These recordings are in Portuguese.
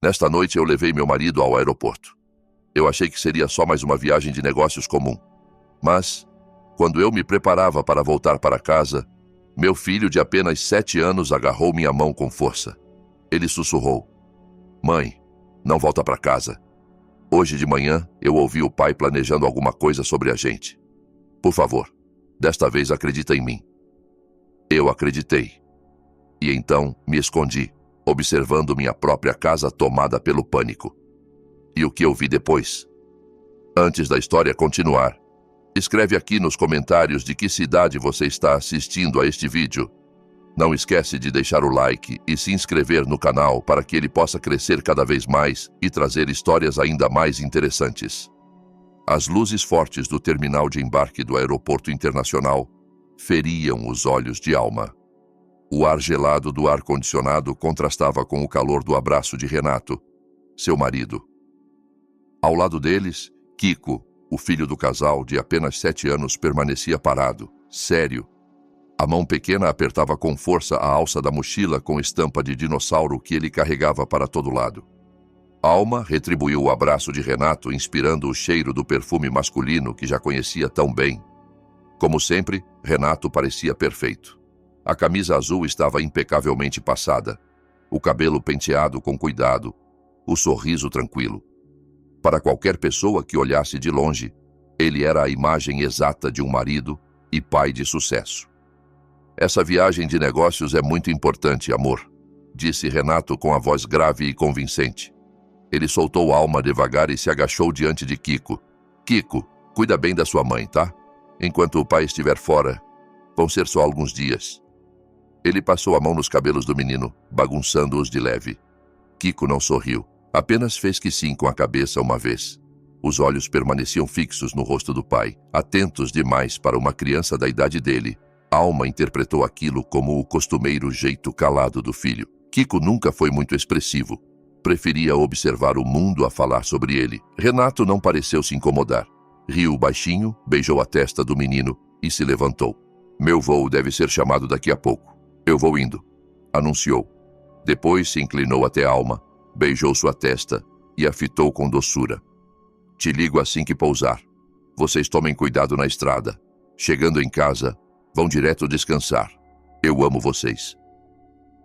Nesta noite eu levei meu marido ao aeroporto. Eu achei que seria só mais uma viagem de negócios comum. Mas, quando eu me preparava para voltar para casa, meu filho de apenas 7 anos agarrou minha mão com força. Ele sussurrou: "Mãe, não volta para casa. Hoje de manhã eu ouvi o pai planejando alguma coisa sobre a gente. Por favor, desta vez acredita em mim." Eu acreditei. E então me escondi, observando minha própria casa tomada pelo pânico. E o que eu vi depois? Antes da história continuar, escreve aqui nos comentários de que cidade você está assistindo a este vídeo. Não esquece de deixar o like e se inscrever no canal para que ele possa crescer cada vez mais e trazer histórias ainda mais interessantes. As luzes fortes do terminal de embarque do aeroporto internacional feriam os olhos de Alma. O ar gelado do ar-condicionado contrastava com o calor do abraço de Renato, seu marido. Ao lado deles, Kiko, o filho do casal de apenas 7 anos, permanecia parado, sério. A mão pequena apertava com força a alça da mochila com estampa de dinossauro que ele carregava para todo lado. Alma retribuiu o abraço de Renato, inspirando o cheiro do perfume masculino que já conhecia tão bem. Como sempre, Renato parecia perfeito. A camisa azul estava impecavelmente passada, o cabelo penteado com cuidado, o sorriso tranquilo. Para qualquer pessoa que olhasse de longe, ele era a imagem exata de um marido e pai de sucesso. "Essa viagem de negócios é muito importante, amor", disse Renato com a voz grave e convincente. Ele soltou Alma devagar e se agachou diante de Kiko. "Kiko, cuida bem da sua mãe, tá? Enquanto o pai estiver fora, vão ser só alguns dias." Ele passou a mão nos cabelos do menino, bagunçando-os de leve. Kiko não sorriu, apenas fez que sim com a cabeça uma vez. Os olhos permaneciam fixos no rosto do pai, atentos demais para uma criança da idade dele. Alma interpretou aquilo como o costumeiro jeito calado do filho. Kiko nunca foi muito expressivo. Preferia observar o mundo a falar sobre ele. Renato não pareceu se incomodar. Riu baixinho, beijou a testa do menino e se levantou. "Meu voo deve ser chamado daqui a pouco. Eu vou indo", anunciou. Depois se inclinou até Alma, beijou sua testa e a fitou com doçura. "Te ligo assim que pousar. Vocês tomem cuidado na estrada. Chegando em casa, vão direto descansar. Eu amo vocês."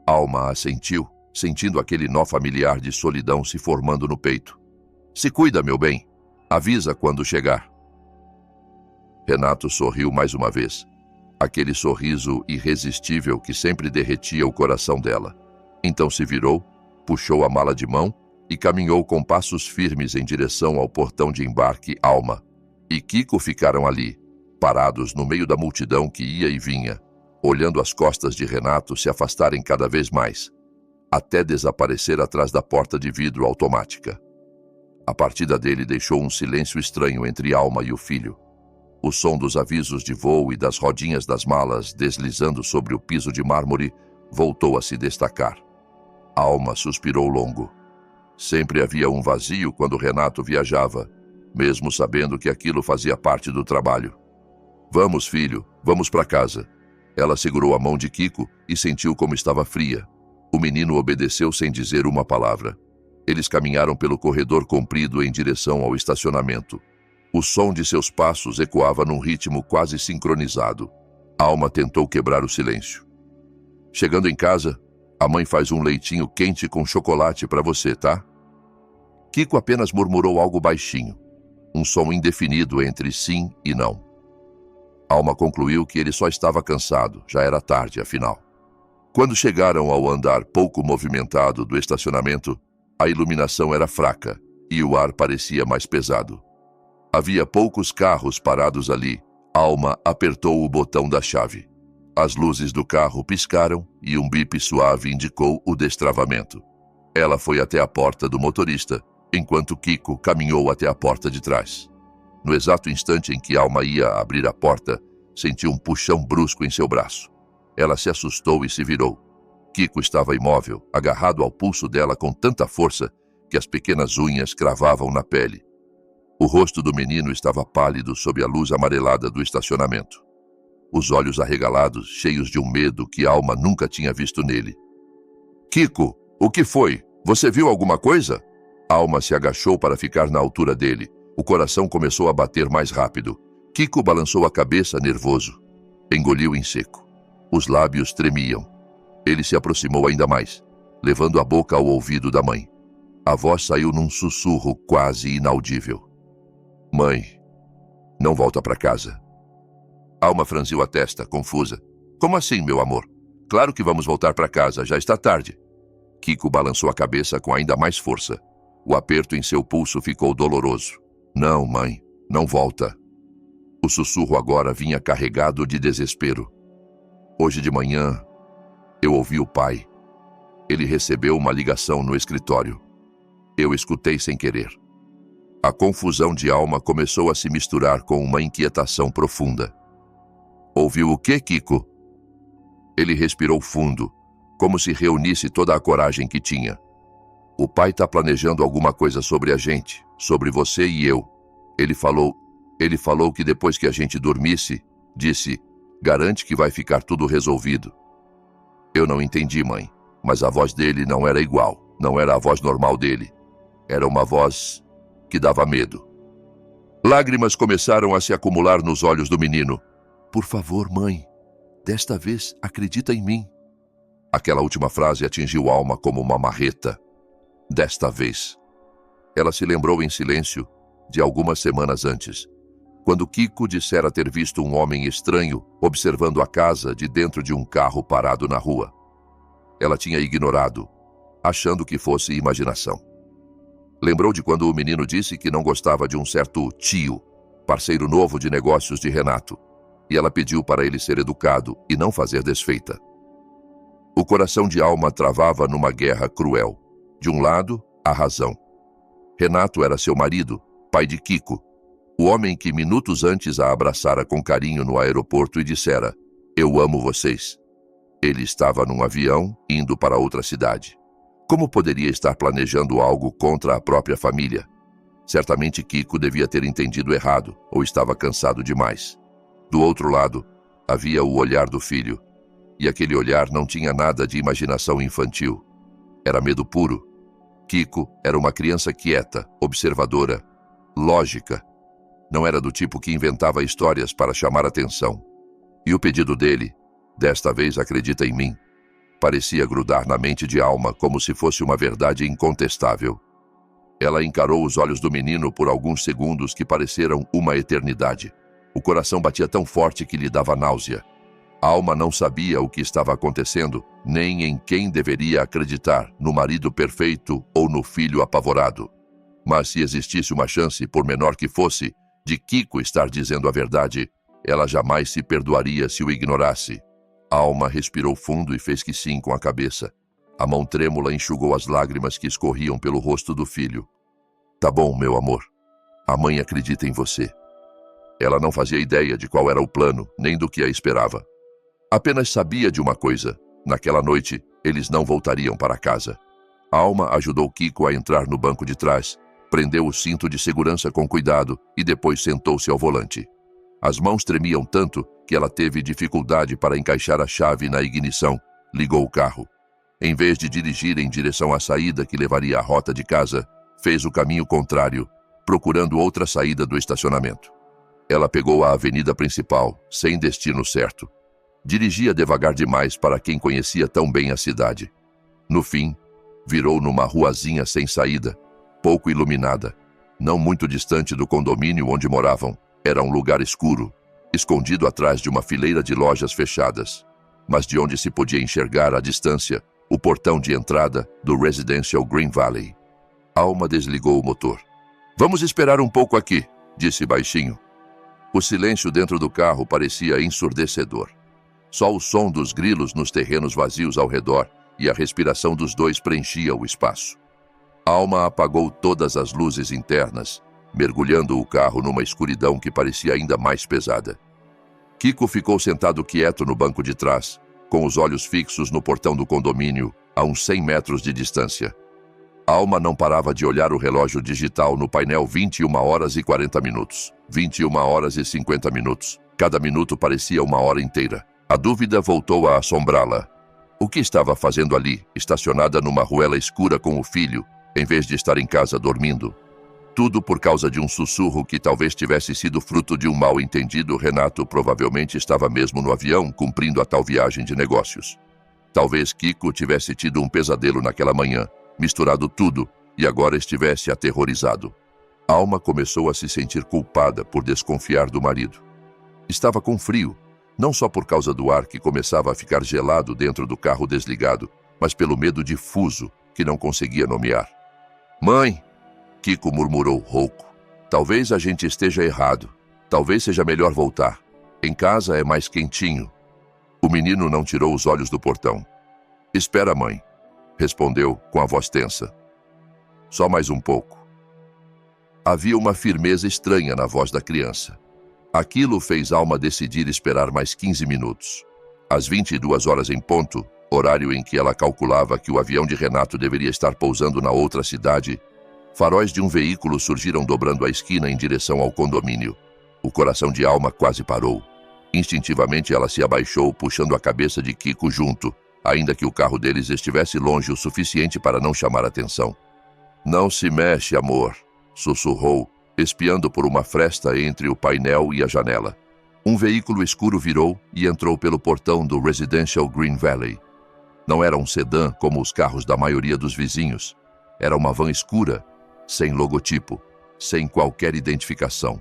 Alma assentiu, sentindo aquele nó familiar de solidão se formando no peito. "Se cuida, meu bem. Avisa quando chegar." Renato sorriu mais uma vez. Aquele sorriso irresistível que sempre derretia o coração dela. Então se virou, puxou a mala de mão e caminhou com passos firmes em direção ao portão de embarque. Alma e Kiko ficaram ali, parados no meio da multidão que ia e vinha, olhando as costas de Renato se afastarem cada vez mais, até desaparecer atrás da porta de vidro automática. A partida dele deixou um silêncio estranho entre Alma e o filho. O som dos avisos de voo e das rodinhas das malas deslizando sobre o piso de mármore voltou a se destacar. Alma suspirou longo. Sempre havia um vazio quando Renato viajava, mesmo sabendo que aquilo fazia parte do trabalho. "Vamos, filho, vamos para casa." Ela segurou a mão de Kiko e sentiu como estava fria. O menino obedeceu sem dizer uma palavra. Eles caminharam pelo corredor comprido em direção ao estacionamento. O som de seus passos ecoava num ritmo quase sincronizado. Alma tentou quebrar o silêncio. "Chegando em casa, a mãe faz um leitinho quente com chocolate para você, tá?" Kiko apenas murmurou algo baixinho, um som indefinido entre sim e não. Alma concluiu que ele só estava cansado, já era tarde, afinal. Quando chegaram ao andar pouco movimentado do estacionamento, a iluminação era fraca e o ar parecia mais pesado. Havia poucos carros parados ali. Alma apertou o botão da chave. As luzes do carro piscaram e um bip suave indicou o destravamento. Ela foi até a porta do motorista, enquanto Kiko caminhou até a porta de trás. No exato instante em que Alma ia abrir a porta, sentiu um puxão brusco em seu braço. Ela se assustou e se virou. Kiko estava imóvel, agarrado ao pulso dela com tanta força que as pequenas unhas cravavam na pele. O rosto do menino estava pálido sob a luz amarelada do estacionamento. Os olhos arregalados, cheios de um medo que Alma nunca tinha visto nele. "Kiko, o que foi? Você viu alguma coisa? Alma se agachou para ficar na altura dele. O coração começou a bater mais rápido. Kiko balançou a cabeça nervoso. Engoliu em seco. Os lábios tremiam. Ele se aproximou ainda mais, levando a boca ao ouvido da mãe. A voz saiu num sussurro quase inaudível. Mãe, não volta para casa. Alma franziu a testa, confusa. Como assim, meu amor? Claro que vamos voltar para casa, já está tarde. Kiko balançou a cabeça com ainda mais força. O aperto em seu pulso ficou doloroso. Não, mãe, não volta. O sussurro agora vinha carregado de desespero. Hoje de manhã, eu ouvi o pai. Ele recebeu uma ligação no escritório. Eu escutei sem querer. A confusão de Alma começou a se misturar com uma inquietação profunda. Ouviu o quê, Kiko? Ele respirou fundo, como se reunisse toda a coragem que tinha. O pai está planejando alguma coisa sobre a gente, sobre você e eu. Ele falou que depois que a gente dormisse, disse, garante que vai ficar tudo resolvido. Eu não entendi, mãe, mas a voz dele não era igual, não era a voz normal dele. Era uma voz que dava medo. Lágrimas começaram a se acumular nos olhos do menino. Por favor, mãe, desta vez acredita em mim. Aquela última frase atingiu Alma como uma marreta. Desta vez. Ela se lembrou em silêncio de algumas semanas antes, quando Kiko dissera ter visto um homem estranho observando a casa de dentro de um carro parado na rua. Ela tinha ignorado, achando que fosse imaginação. Lembrou de quando o menino disse que não gostava de um certo tio, parceiro novo de negócios de Renato, e ela pediu para ele ser educado e não fazer desfeita. O coração de Alma travava numa guerra cruel. De um lado, a razão. Renato era seu marido, pai de Kiko, o homem que minutos antes a abraçara com carinho no aeroporto e dissera, eu amo vocês. Ele estava num avião, indo para outra cidade. Como poderia estar planejando algo contra a própria família? Certamente Kiko devia ter entendido errado, ou estava cansado demais. Do outro lado, havia o olhar do filho. E aquele olhar não tinha nada de imaginação infantil. Era medo puro. Kiko era uma criança quieta, observadora, lógica. Não era do tipo que inventava histórias para chamar atenção. E o pedido dele, desta vez acredita em mim, parecia grudar na mente de Alma como se fosse uma verdade incontestável. Ela encarou os olhos do menino por alguns segundos que pareceram uma eternidade. O coração batia tão forte que lhe dava náusea. Alma não sabia o que estava acontecendo, nem em quem deveria acreditar, no marido perfeito ou no filho apavorado. Mas se existisse uma chance, por menor que fosse, de Kiko estar dizendo a verdade, ela jamais se perdoaria se o ignorasse. Alma respirou fundo e fez que sim com a cabeça. A mão trêmula enxugou as lágrimas que escorriam pelo rosto do filho. Tá bom, meu amor. A mãe acredita em você. Ela não fazia ideia de qual era o plano, nem do que a esperava. Apenas sabia de uma coisa. Naquela noite, eles não voltariam para casa. Alma ajudou Kiko a entrar no banco de trás, prendeu o cinto de segurança com cuidado e depois sentou-se ao volante. As mãos tremiam tanto que ela teve dificuldade para encaixar a chave na ignição. Ligou o carro. Em vez de dirigir em direção à saída que levaria à rota de casa, fez o caminho contrário, procurando outra saída do estacionamento. Ela pegou a avenida principal, sem destino certo. Dirigia devagar demais para quem conhecia tão bem a cidade. No fim, virou numa ruazinha sem saída, pouco iluminada. Não muito distante do condomínio onde moravam, era um lugar escuro, escondido atrás de uma fileira de lojas fechadas, mas de onde se podia enxergar à distância o portão de entrada do Residential Green Valley. Alma desligou o motor. Vamos esperar um pouco aqui, disse baixinho. O silêncio dentro do carro parecia ensurdecedor. Só o som dos grilos nos terrenos vazios ao redor e a respiração dos dois preenchia o espaço. Alma apagou todas as luzes internas, mergulhando o carro numa escuridão que parecia ainda mais pesada. Kiko ficou sentado quieto no banco de trás, com os olhos fixos no portão do condomínio, a uns 100 metros de distância. Alma não parava de olhar o relógio digital no painel 21 horas e 40 minutos. 21 horas e 50 minutos. Cada minuto parecia uma hora inteira. A dúvida voltou a assombrá-la. O que estava fazendo ali, estacionada numa ruela escura com o filho, em vez de estar em casa dormindo? Tudo por causa de um sussurro que talvez tivesse sido fruto de um mal-entendido. Renato provavelmente estava mesmo no avião, cumprindo a tal viagem de negócios. Talvez Kiko tivesse tido um pesadelo naquela manhã, misturado tudo, e agora estivesse aterrorizado. Alma começou a se sentir culpada por desconfiar do marido. Estava com frio, não só por causa do ar que começava a ficar gelado dentro do carro desligado, mas pelo medo difuso que não conseguia nomear. "Mãe!" Kiko murmurou rouco. "Talvez a gente esteja errado. Talvez seja melhor voltar. Em casa é mais quentinho." O menino não tirou os olhos do portão. "Espera, mãe", respondeu com a voz tensa. "Só mais um pouco." Havia uma firmeza estranha na voz da criança. Aquilo fez Alma decidir esperar mais 15 minutos. Às 22 horas em ponto, horário em que ela calculava que o avião de Renato deveria estar pousando na outra cidade, faróis de um veículo surgiram dobrando a esquina em direção ao condomínio. O coração de Alma quase parou. Instintivamente ela se abaixou, puxando a cabeça de Kiko junto, ainda que o carro deles estivesse longe o suficiente para não chamar atenção. "Não se mexe, amor", sussurrou, espiando por uma fresta entre o painel e a janela. Um veículo escuro virou e entrou pelo portão do Residential Green Valley. Não era um sedã como os carros da maioria dos vizinhos. Era uma van escura, sem logotipo, sem qualquer identificação.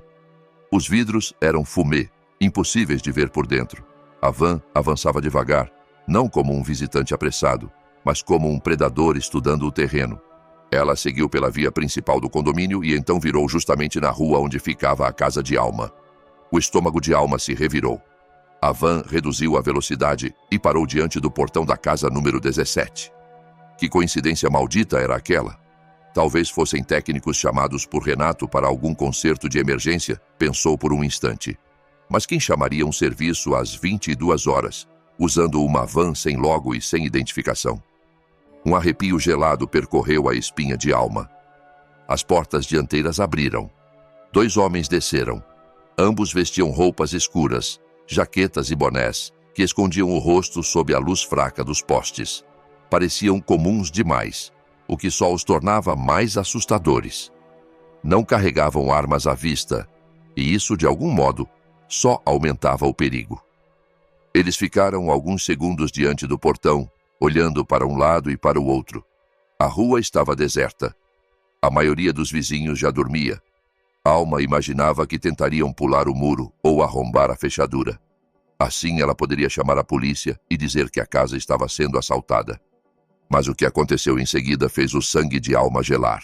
Os vidros eram fumê, impossíveis de ver por dentro. A van avançava devagar, não como um visitante apressado, mas como um predador estudando o terreno. Ela seguiu pela via principal do condomínio e então virou justamente na rua onde ficava a casa de Alma. O estômago de Alma se revirou. A van reduziu a velocidade e parou diante do portão da casa número 17. Que coincidência maldita era aquela? Talvez fossem técnicos chamados por Renato para algum conserto de emergência, pensou por um instante. Mas quem chamaria um serviço às 22 horas, usando uma van sem logo e sem identificação? Um arrepio gelado percorreu a espinha de Alma. As portas dianteiras abriram. 2 homens desceram. Ambos vestiam roupas escuras, jaquetas e bonés, que escondiam o rosto sob a luz fraca dos postes. Pareciam comuns demais, o que só os tornava mais assustadores. Não carregavam armas à vista, e isso, de algum modo, só aumentava o perigo. Eles ficaram alguns segundos diante do portão, olhando para um lado e para o outro. A rua estava deserta. A maioria dos vizinhos já dormia. Alma imaginava que tentariam pular o muro ou arrombar a fechadura. Assim ela poderia chamar a polícia e dizer que a casa estava sendo assaltada. Mas o que aconteceu em seguida fez o sangue de Alma gelar.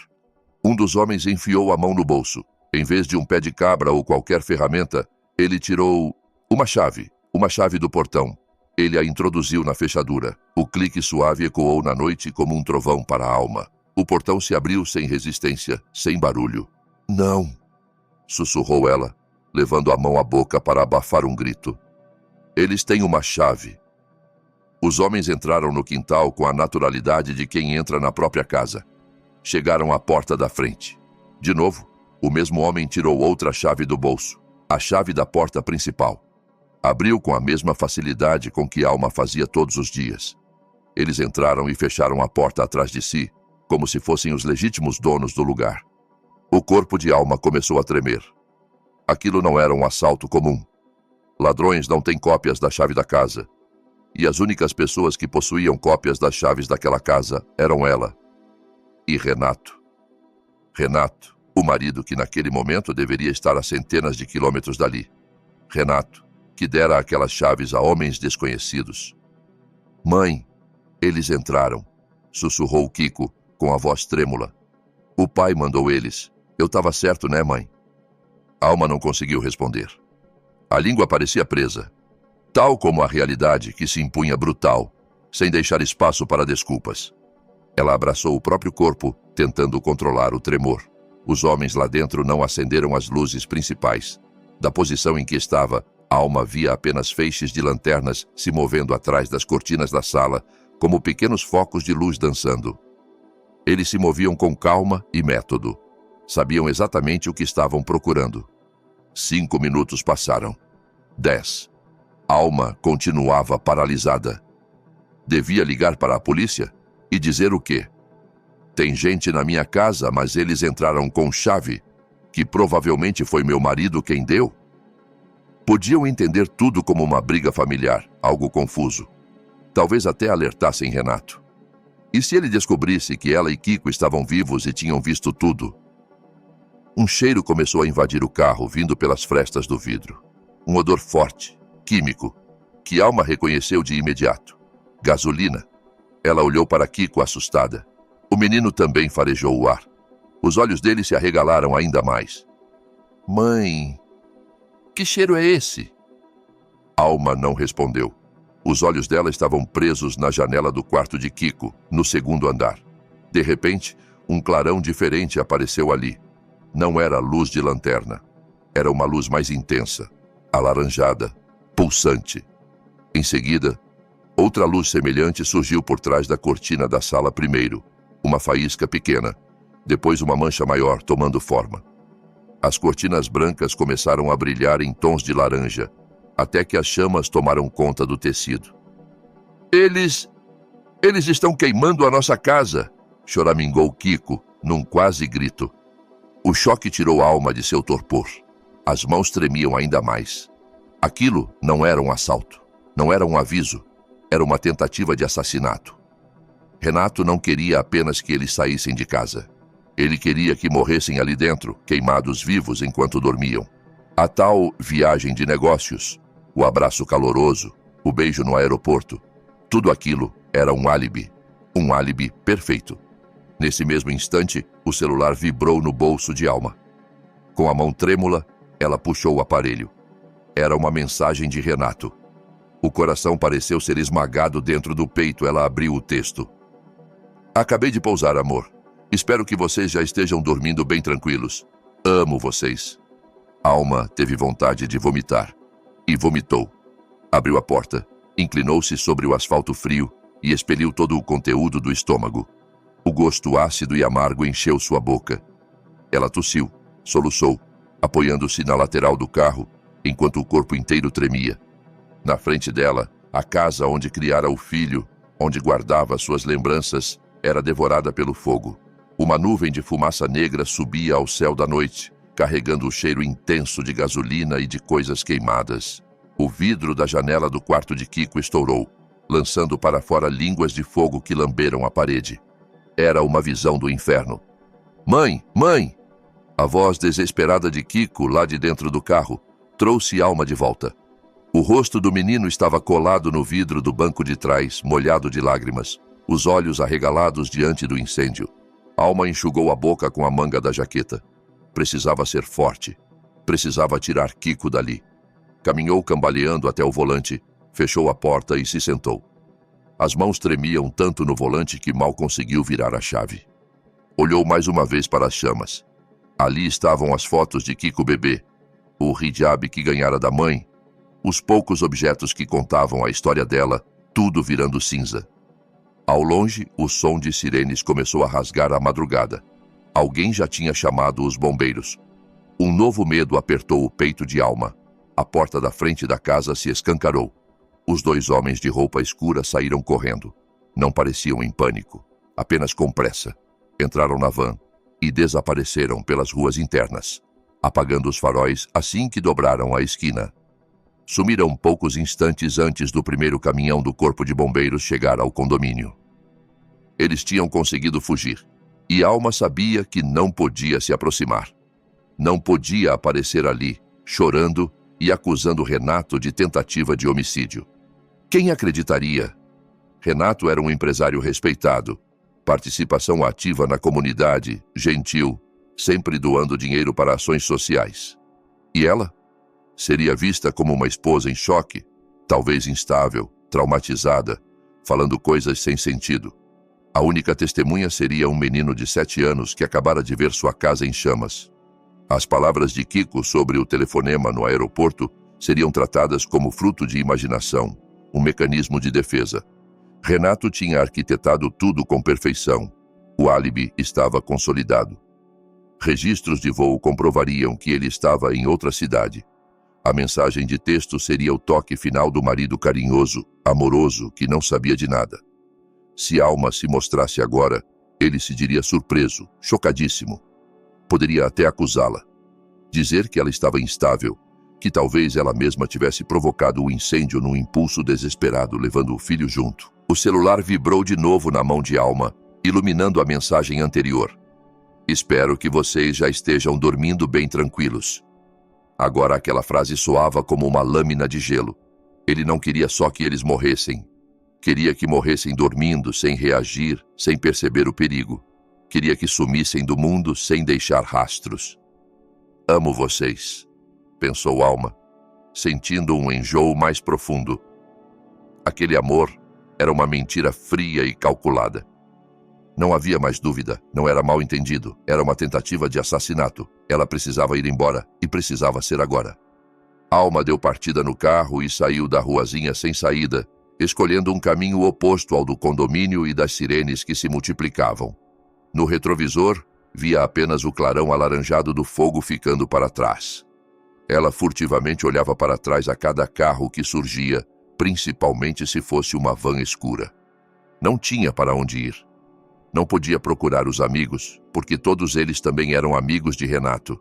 Um dos homens enfiou a mão no bolso. Em vez de um pé de cabra ou qualquer ferramenta, ele tirou uma chave do portão. Ele a introduziu na fechadura. O clique suave ecoou na noite como um trovão para a Alma. O portão se abriu sem resistência, sem barulho. "Não!" sussurrou ela, levando a mão à boca para abafar um grito. "Eles têm uma chave." Os homens entraram no quintal com a naturalidade de quem entra na própria casa. Chegaram à porta da frente. De novo, o mesmo homem tirou outra chave do bolso, a chave da porta principal. Abriu com a mesma facilidade com que Alma fazia todos os dias. Eles entraram e fecharam a porta atrás de si, como se fossem os legítimos donos do lugar. O corpo de Alma começou a tremer. Aquilo não era um assalto comum. Ladrões não têm cópias da chave da casa. E as únicas pessoas que possuíam cópias das chaves daquela casa eram ela e Renato. Renato, o marido que naquele momento deveria estar a centenas de quilômetros dali. Renato, que dera aquelas chaves a homens desconhecidos. "Mãe, eles entraram", sussurrou Kiko, com a voz trêmula. "O pai mandou eles. Eu estava certo, né, mãe?" Alma não conseguiu responder. A língua parecia presa, tal como a realidade que se impunha brutal, sem deixar espaço para desculpas. Ela abraçou o próprio corpo, tentando controlar o tremor. Os homens lá dentro não acenderam as luzes principais. Da posição em que estava, Alma via apenas feixes de lanternas se movendo atrás das cortinas da sala, como pequenos focos de luz dançando. Eles se moviam com calma e método. Sabiam exatamente o que estavam procurando. 5 minutos passaram. 10. Alma continuava paralisada. Devia ligar para a polícia e dizer o quê? Tem gente na minha casa, mas eles entraram com chave, que provavelmente foi meu marido quem deu? Podiam entender tudo como uma briga familiar, algo confuso. Talvez até alertassem Renato. E se ele descobrisse que ela e Kiko estavam vivos e tinham visto tudo? Um cheiro começou a invadir o carro, vindo pelas frestas do vidro. Um odor forte, químico, que Alma reconheceu de imediato. Gasolina. Ela olhou para Kiko assustada. O menino também farejou o ar. Os olhos dele se arregalaram ainda mais. Mãe, que cheiro é esse? Alma não respondeu. Os olhos dela estavam presos na janela do quarto de Kiko, no segundo andar. De repente, um clarão diferente apareceu ali. Não era luz de lanterna. Era uma luz mais intensa, alaranjada, pulsante. Em seguida, outra luz semelhante surgiu por trás da cortina da sala primeiro. Uma faísca pequena. Depois uma mancha maior tomando forma. As cortinas brancas começaram a brilhar em tons de laranja, até que as chamas tomaram conta do tecido. Eles estão queimando a nossa casa, choramingou Kiko, num quase grito. O choque tirou a Alma de seu torpor. As mãos tremiam ainda mais. Aquilo não era um assalto, não era um aviso, era uma tentativa de assassinato. Renato não queria apenas que eles saíssem de casa. Ele queria que morressem ali dentro, queimados vivos enquanto dormiam. A tal viagem de negócios, o abraço caloroso, o beijo no aeroporto, tudo aquilo era um álibi perfeito. Nesse mesmo instante, o celular vibrou no bolso de Alma. Com a mão trêmula, ela puxou o aparelho. Era uma mensagem de Renato. O coração pareceu ser esmagado dentro do peito. Ela abriu o texto. Acabei de pousar, amor. Espero que vocês já estejam dormindo bem tranquilos. Amo vocês. Alma teve vontade de vomitar. E vomitou. Abriu a porta, inclinou-se sobre o asfalto frio e expeliu todo o conteúdo do estômago. O gosto ácido e amargo encheu sua boca. Ela tossiu, soluçou, apoiando-se na lateral do carro, enquanto o corpo inteiro tremia. Na frente dela, a casa onde criara o filho, onde guardava suas lembranças, era devorada pelo fogo. Uma nuvem de fumaça negra subia ao céu da noite, carregando o cheiro intenso de gasolina e de coisas queimadas. O vidro da janela do quarto de Kiko estourou, lançando para fora línguas de fogo que lamberam a parede. Era uma visão do inferno. Mãe! Mãe! A voz desesperada de Kiko, lá de dentro do carro, trouxe Alma de volta. O rosto do menino estava colado no vidro do banco de trás, molhado de lágrimas, os olhos arregalados diante do incêndio. Alma enxugou a boca com a manga da jaqueta. Precisava ser forte. Precisava tirar Kiko dali. Caminhou cambaleando até o volante, fechou a porta e se sentou. As mãos tremiam tanto no volante que mal conseguiu virar a chave. Olhou mais uma vez para as chamas. Ali estavam as fotos de Kiko bebê, o hijab que ganhara da mãe, os poucos objetos que contavam a história dela, tudo virando cinza. Ao longe, o som de sirenes começou a rasgar a madrugada. Alguém já tinha chamado os bombeiros. Um novo medo apertou o peito de Alma. A porta da frente da casa se escancarou. Os dois homens de roupa escura saíram correndo. Não pareciam em pânico, apenas com pressa. Entraram na van e desapareceram pelas ruas internas, apagando os faróis assim que dobraram a esquina. Sumiram poucos instantes antes do primeiro caminhão do corpo de bombeiros chegar ao condomínio. Eles tinham conseguido fugir, e Alma sabia que não podia se aproximar. Não podia aparecer ali, chorando e acusando Renato de tentativa de homicídio. Quem acreditaria? Renato era um empresário respeitado, participação ativa na comunidade, gentil, sempre doando dinheiro para ações sociais. E ela? Seria vista como uma esposa em choque, talvez instável, traumatizada, falando coisas sem sentido. A única testemunha seria um menino de 7 anos que acabara de ver sua casa em chamas. As palavras de Kiko sobre o telefonema no aeroporto seriam tratadas como fruto de imaginação, um mecanismo de defesa. Renato tinha arquitetado tudo com perfeição. O álibi estava consolidado. Registros de voo comprovariam que ele estava em outra cidade. A mensagem de texto seria o toque final do marido carinhoso, amoroso, que não sabia de nada. Se Alma se mostrasse agora, ele se diria surpreso, chocadíssimo. Poderia até acusá-la. Dizer que ela estava instável, que talvez ela mesma tivesse provocado o incêndio num impulso desesperado, levando o filho junto. O celular vibrou de novo na mão de Alma, iluminando a mensagem anterior. Espero que vocês já estejam dormindo bem tranquilos. Agora aquela frase soava como uma lâmina de gelo. Ele não queria só que eles morressem. Queria que morressem dormindo, sem reagir, sem perceber o perigo. Queria que sumissem do mundo sem deixar rastros. Amo vocês, pensou Alma, sentindo um enjoo mais profundo. Aquele amor era uma mentira fria e calculada. Não havia mais dúvida, não era mal entendido, era uma tentativa de assassinato. Ela precisava ir embora, e precisava ser agora. Alma deu partida no carro e saiu da ruazinha sem saída, escolhendo um caminho oposto ao do condomínio e das sirenes que se multiplicavam. No retrovisor, via apenas o clarão alaranjado do fogo ficando para trás. Ela furtivamente olhava para trás a cada carro que surgia, principalmente se fosse uma van escura. Não tinha para onde ir. Não podia procurar os amigos, porque todos eles também eram amigos de Renato.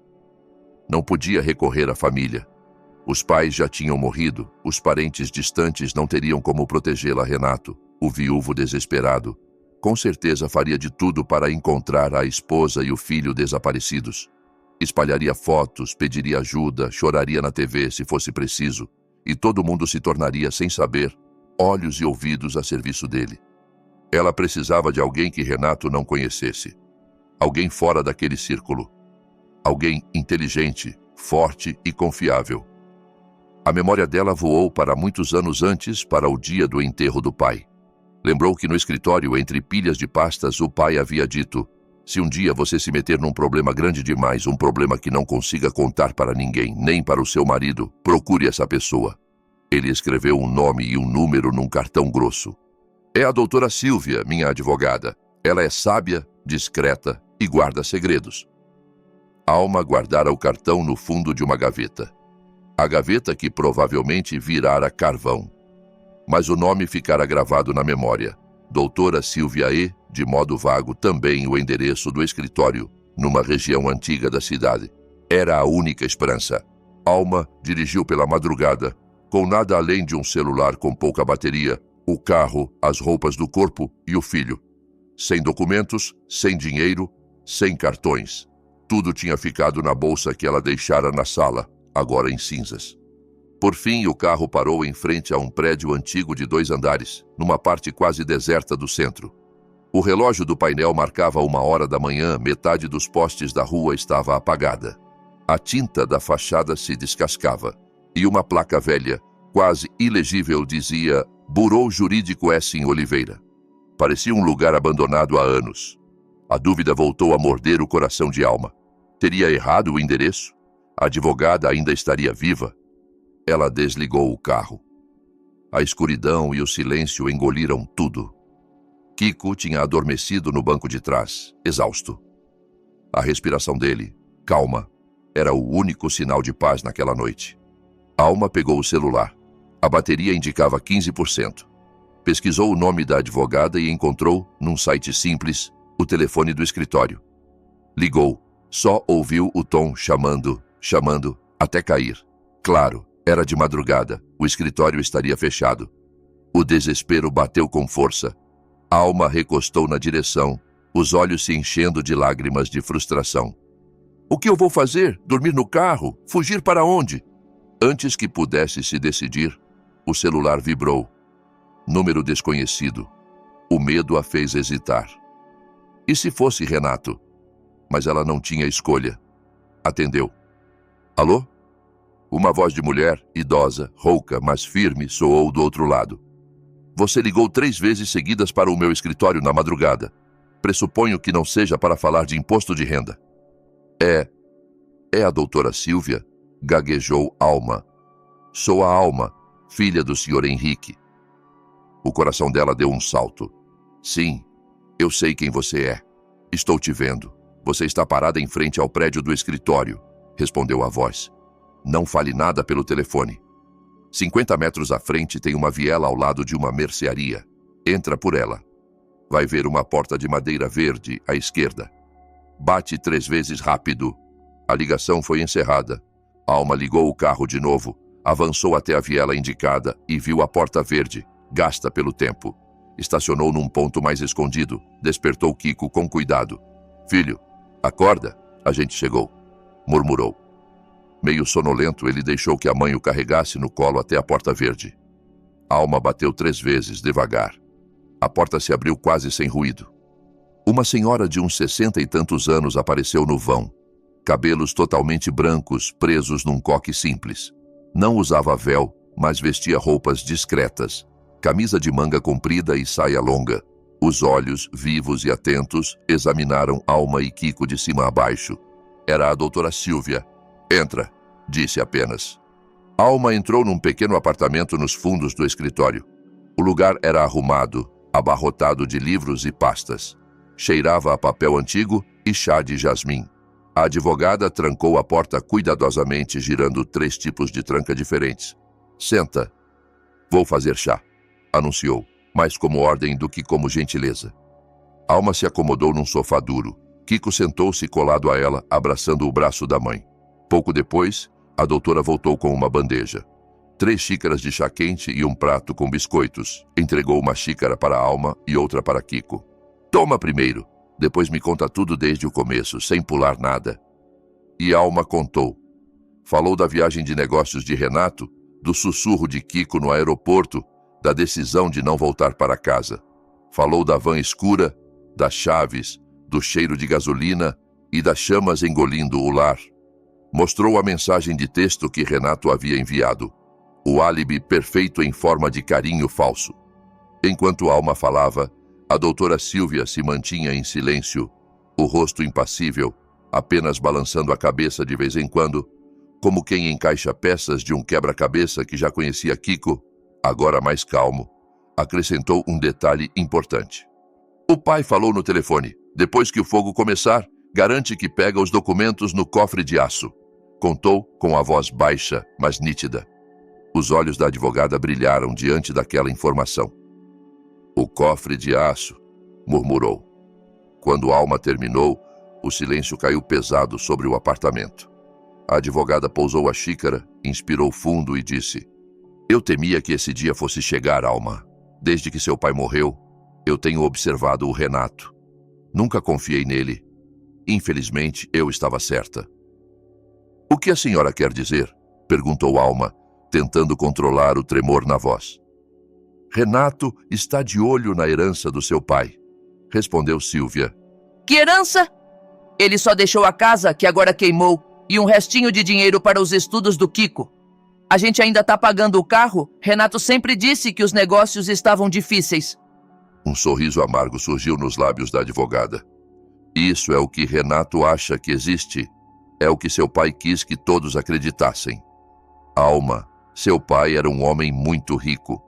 Não podia recorrer à família. Os pais já tinham morrido, os parentes distantes não teriam como protegê-la. Renato, o viúvo desesperado, com certeza faria de tudo para encontrar a esposa e o filho desaparecidos. Espalharia fotos, pediria ajuda, choraria na TV se fosse preciso, e todo mundo se tornaria, sem saber, olhos e ouvidos a serviço dele. Ela precisava de alguém que Renato não conhecesse. Alguém fora daquele círculo. Alguém inteligente, forte e confiável. A memória dela voou para muitos anos antes, para o dia do enterro do pai. Lembrou que no escritório, entre pilhas de pastas, o pai havia dito: se um dia você se meter num problema grande demais, um problema que não consiga contar para ninguém, nem para o seu marido, procure essa pessoa. Ele escreveu um nome e um número num cartão grosso. É a doutora Silvia, minha advogada. Ela é sábia, discreta e guarda segredos. Alma guardara o cartão no fundo de uma gaveta. A gaveta que provavelmente virara carvão. Mas o nome ficara gravado na memória. Doutora Silvia E., de modo vago, também o endereço do escritório, numa região antiga da cidade. Era a única esperança. Alma dirigiu pela madrugada, com nada além de um celular com pouca bateria, o carro, as roupas do corpo e o filho. Sem documentos, sem dinheiro, sem cartões. Tudo tinha ficado na bolsa que ela deixara na sala, agora em cinzas. Por fim, o carro parou em frente a um prédio antigo de 2 andares, numa parte quase deserta do centro. O relógio do painel marcava 1h da manhã, metade dos postes da rua estava apagada. A tinta da fachada se descascava, e uma placa velha, quase ilegível, dizia: Burô Jurídico S. em Oliveira. Parecia um lugar abandonado há anos. A dúvida voltou a morder o coração de Alma. Teria errado o endereço? A advogada ainda estaria viva? Ela desligou o carro. A escuridão e o silêncio engoliram tudo. Kiko tinha adormecido no banco de trás, exausto. A respiração dele, calma, era o único sinal de paz naquela noite. Alma pegou o celular. A bateria indicava 15%. Pesquisou o nome da advogada e encontrou, num site simples, o telefone do escritório. Ligou. Só ouviu o tom chamando, até cair. Claro, era de madrugada. O escritório estaria fechado. O desespero bateu com força. Alma recostou na direção, os olhos se enchendo de lágrimas de frustração. O que eu vou fazer? Dormir no carro? Fugir para onde? Antes que pudesse se decidir, o celular vibrou. Número desconhecido. O medo a fez hesitar. E se fosse Renato? Mas ela não tinha escolha. Atendeu. Alô? Uma voz de mulher, idosa, rouca, mas firme, soou do outro lado. Você ligou 3 vezes seguidas para o meu escritório na madrugada. Pressuponho que não seja para falar de imposto de renda. É a doutora Silvia? Gaguejou Alma. Sou a Alma, filha do Sr. Henrique. O coração dela deu um salto. Sim, eu sei quem você é. Estou te vendo. Você está parada em frente ao prédio do escritório, respondeu a voz. Não fale nada pelo telefone. 50 metros à frente tem uma viela ao lado de uma mercearia. Entra por ela. Vai ver uma porta de madeira verde à esquerda. Bate 3 vezes rápido. A ligação foi encerrada. Alma ligou o carro de novo, avançou até a viela indicada e viu a porta verde, gasta pelo tempo. Estacionou num ponto mais escondido, despertou Kiko com cuidado. Filho, acorda, a gente chegou, murmurou. Meio sonolento, ele deixou que a mãe o carregasse no colo até a porta verde. Alma bateu 3 vezes, devagar. A porta se abriu quase sem ruído. Uma senhora de uns 60 e tantos anos apareceu no vão. Cabelos totalmente brancos, presos num coque simples. Não usava véu, mas vestia roupas discretas. Camisa de manga comprida e saia longa. Os olhos, vivos e atentos, examinaram Alma e Kiko de cima a baixo. Era a doutora Silvia. Entra, disse apenas. Alma entrou num pequeno apartamento nos fundos do escritório. O lugar era arrumado, abarrotado de livros e pastas. Cheirava a papel antigo e chá de jasmim. A advogada trancou a porta cuidadosamente, girando 3 tipos de tranca diferentes. Senta. Vou fazer chá, anunciou, mais como ordem do que como gentileza. Alma se acomodou num sofá duro. Kiko sentou-se colado a ela, abraçando o braço da mãe. Pouco depois, a doutora voltou com uma bandeja. 3 xícaras de chá quente e um prato com biscoitos. Entregou uma xícara para Alma e outra para Kiko. Toma primeiro. Depois me conta tudo desde o começo, sem pular nada. E Alma contou. Falou da viagem de negócios de Renato, do sussurro de Kiko no aeroporto, da decisão de não voltar para casa. Falou da van escura, das chaves, do cheiro de gasolina e das chamas engolindo o lar. Mostrou a mensagem de texto que Renato havia enviado. O álibi perfeito em forma de carinho falso. Enquanto Alma falava, a doutora Silvia se mantinha em silêncio, o rosto impassível, apenas balançando a cabeça de vez em quando, como quem encaixa peças de um quebra-cabeça que já conhecia Kiko. Agora mais calmo, acrescentou um detalhe importante. O pai falou no telefone. Depois que o fogo começar, garante que pega os documentos no cofre de aço. Contou com a voz baixa, mas nítida. Os olhos da advogada brilharam diante daquela informação. O cofre de aço, murmurou. Quando Alma terminou, o silêncio caiu pesado sobre o apartamento. A advogada pousou a xícara, inspirou fundo e disse: Eu temia que esse dia fosse chegar, Alma. Desde que seu pai morreu, eu tenho observado o Renato. Nunca confiei nele. Infelizmente, eu estava certa. O que a senhora quer dizer? Perguntou Alma, tentando controlar o tremor na voz. Renato está de olho na herança do seu pai, respondeu Silvia. Que herança? Ele só deixou a casa, que agora queimou, e um restinho de dinheiro para os estudos do Kiko. A gente ainda está pagando o carro. Renato sempre disse que os negócios estavam difíceis. Um sorriso amargo surgiu nos lábios da advogada. Isso é o que Renato acha que existe. É o que seu pai quis que todos acreditassem. Alma, seu pai era um homem muito rico,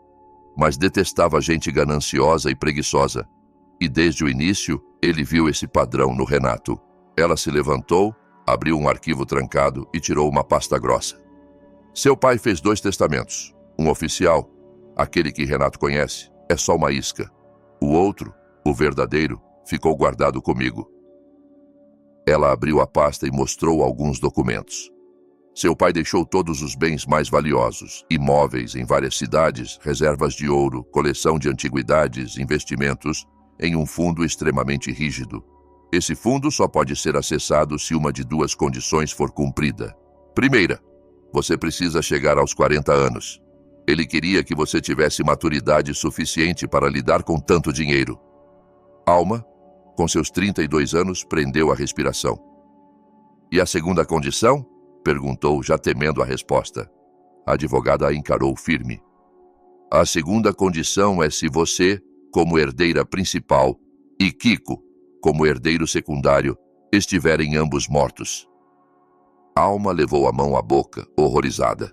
mas detestava gente gananciosa e preguiçosa. E desde o início, ele viu esse padrão no Renato. Ela se levantou, abriu um arquivo trancado e tirou uma pasta grossa. Seu pai fez 2 testamentos. Um oficial, aquele que Renato conhece, é só uma isca. O outro, o verdadeiro, ficou guardado comigo. Ela abriu a pasta e mostrou alguns documentos. Seu pai deixou todos os bens mais valiosos, imóveis em várias cidades, reservas de ouro, coleção de antiguidades, investimentos, em um fundo extremamente rígido. Esse fundo só pode ser acessado se uma de 2 condições for cumprida. Primeira, você precisa chegar aos 40 anos. Ele queria que você tivesse maturidade suficiente para lidar com tanto dinheiro. Alma, com seus 32 anos, prendeu a respiração. E a segunda condição? Perguntou, já temendo a resposta. A advogada a encarou firme. A segunda condição é se você, como herdeira principal, e Kiko, como herdeiro secundário, estiverem ambos mortos. Alma levou a mão à boca, horrorizada.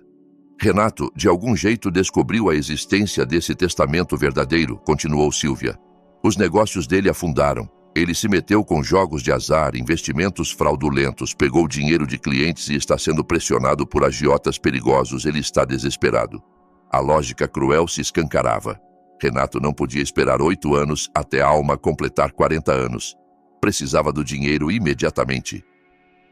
Renato, de algum jeito, descobriu a existência desse testamento verdadeiro, continuou Silvia. Os negócios dele afundaram. Ele se meteu com jogos de azar, investimentos fraudulentos, pegou dinheiro de clientes e está sendo pressionado por agiotas perigosos. Ele está desesperado. A lógica cruel se escancarava. Renato não podia esperar 8 anos até a Alma completar 40 anos. Precisava do dinheiro imediatamente.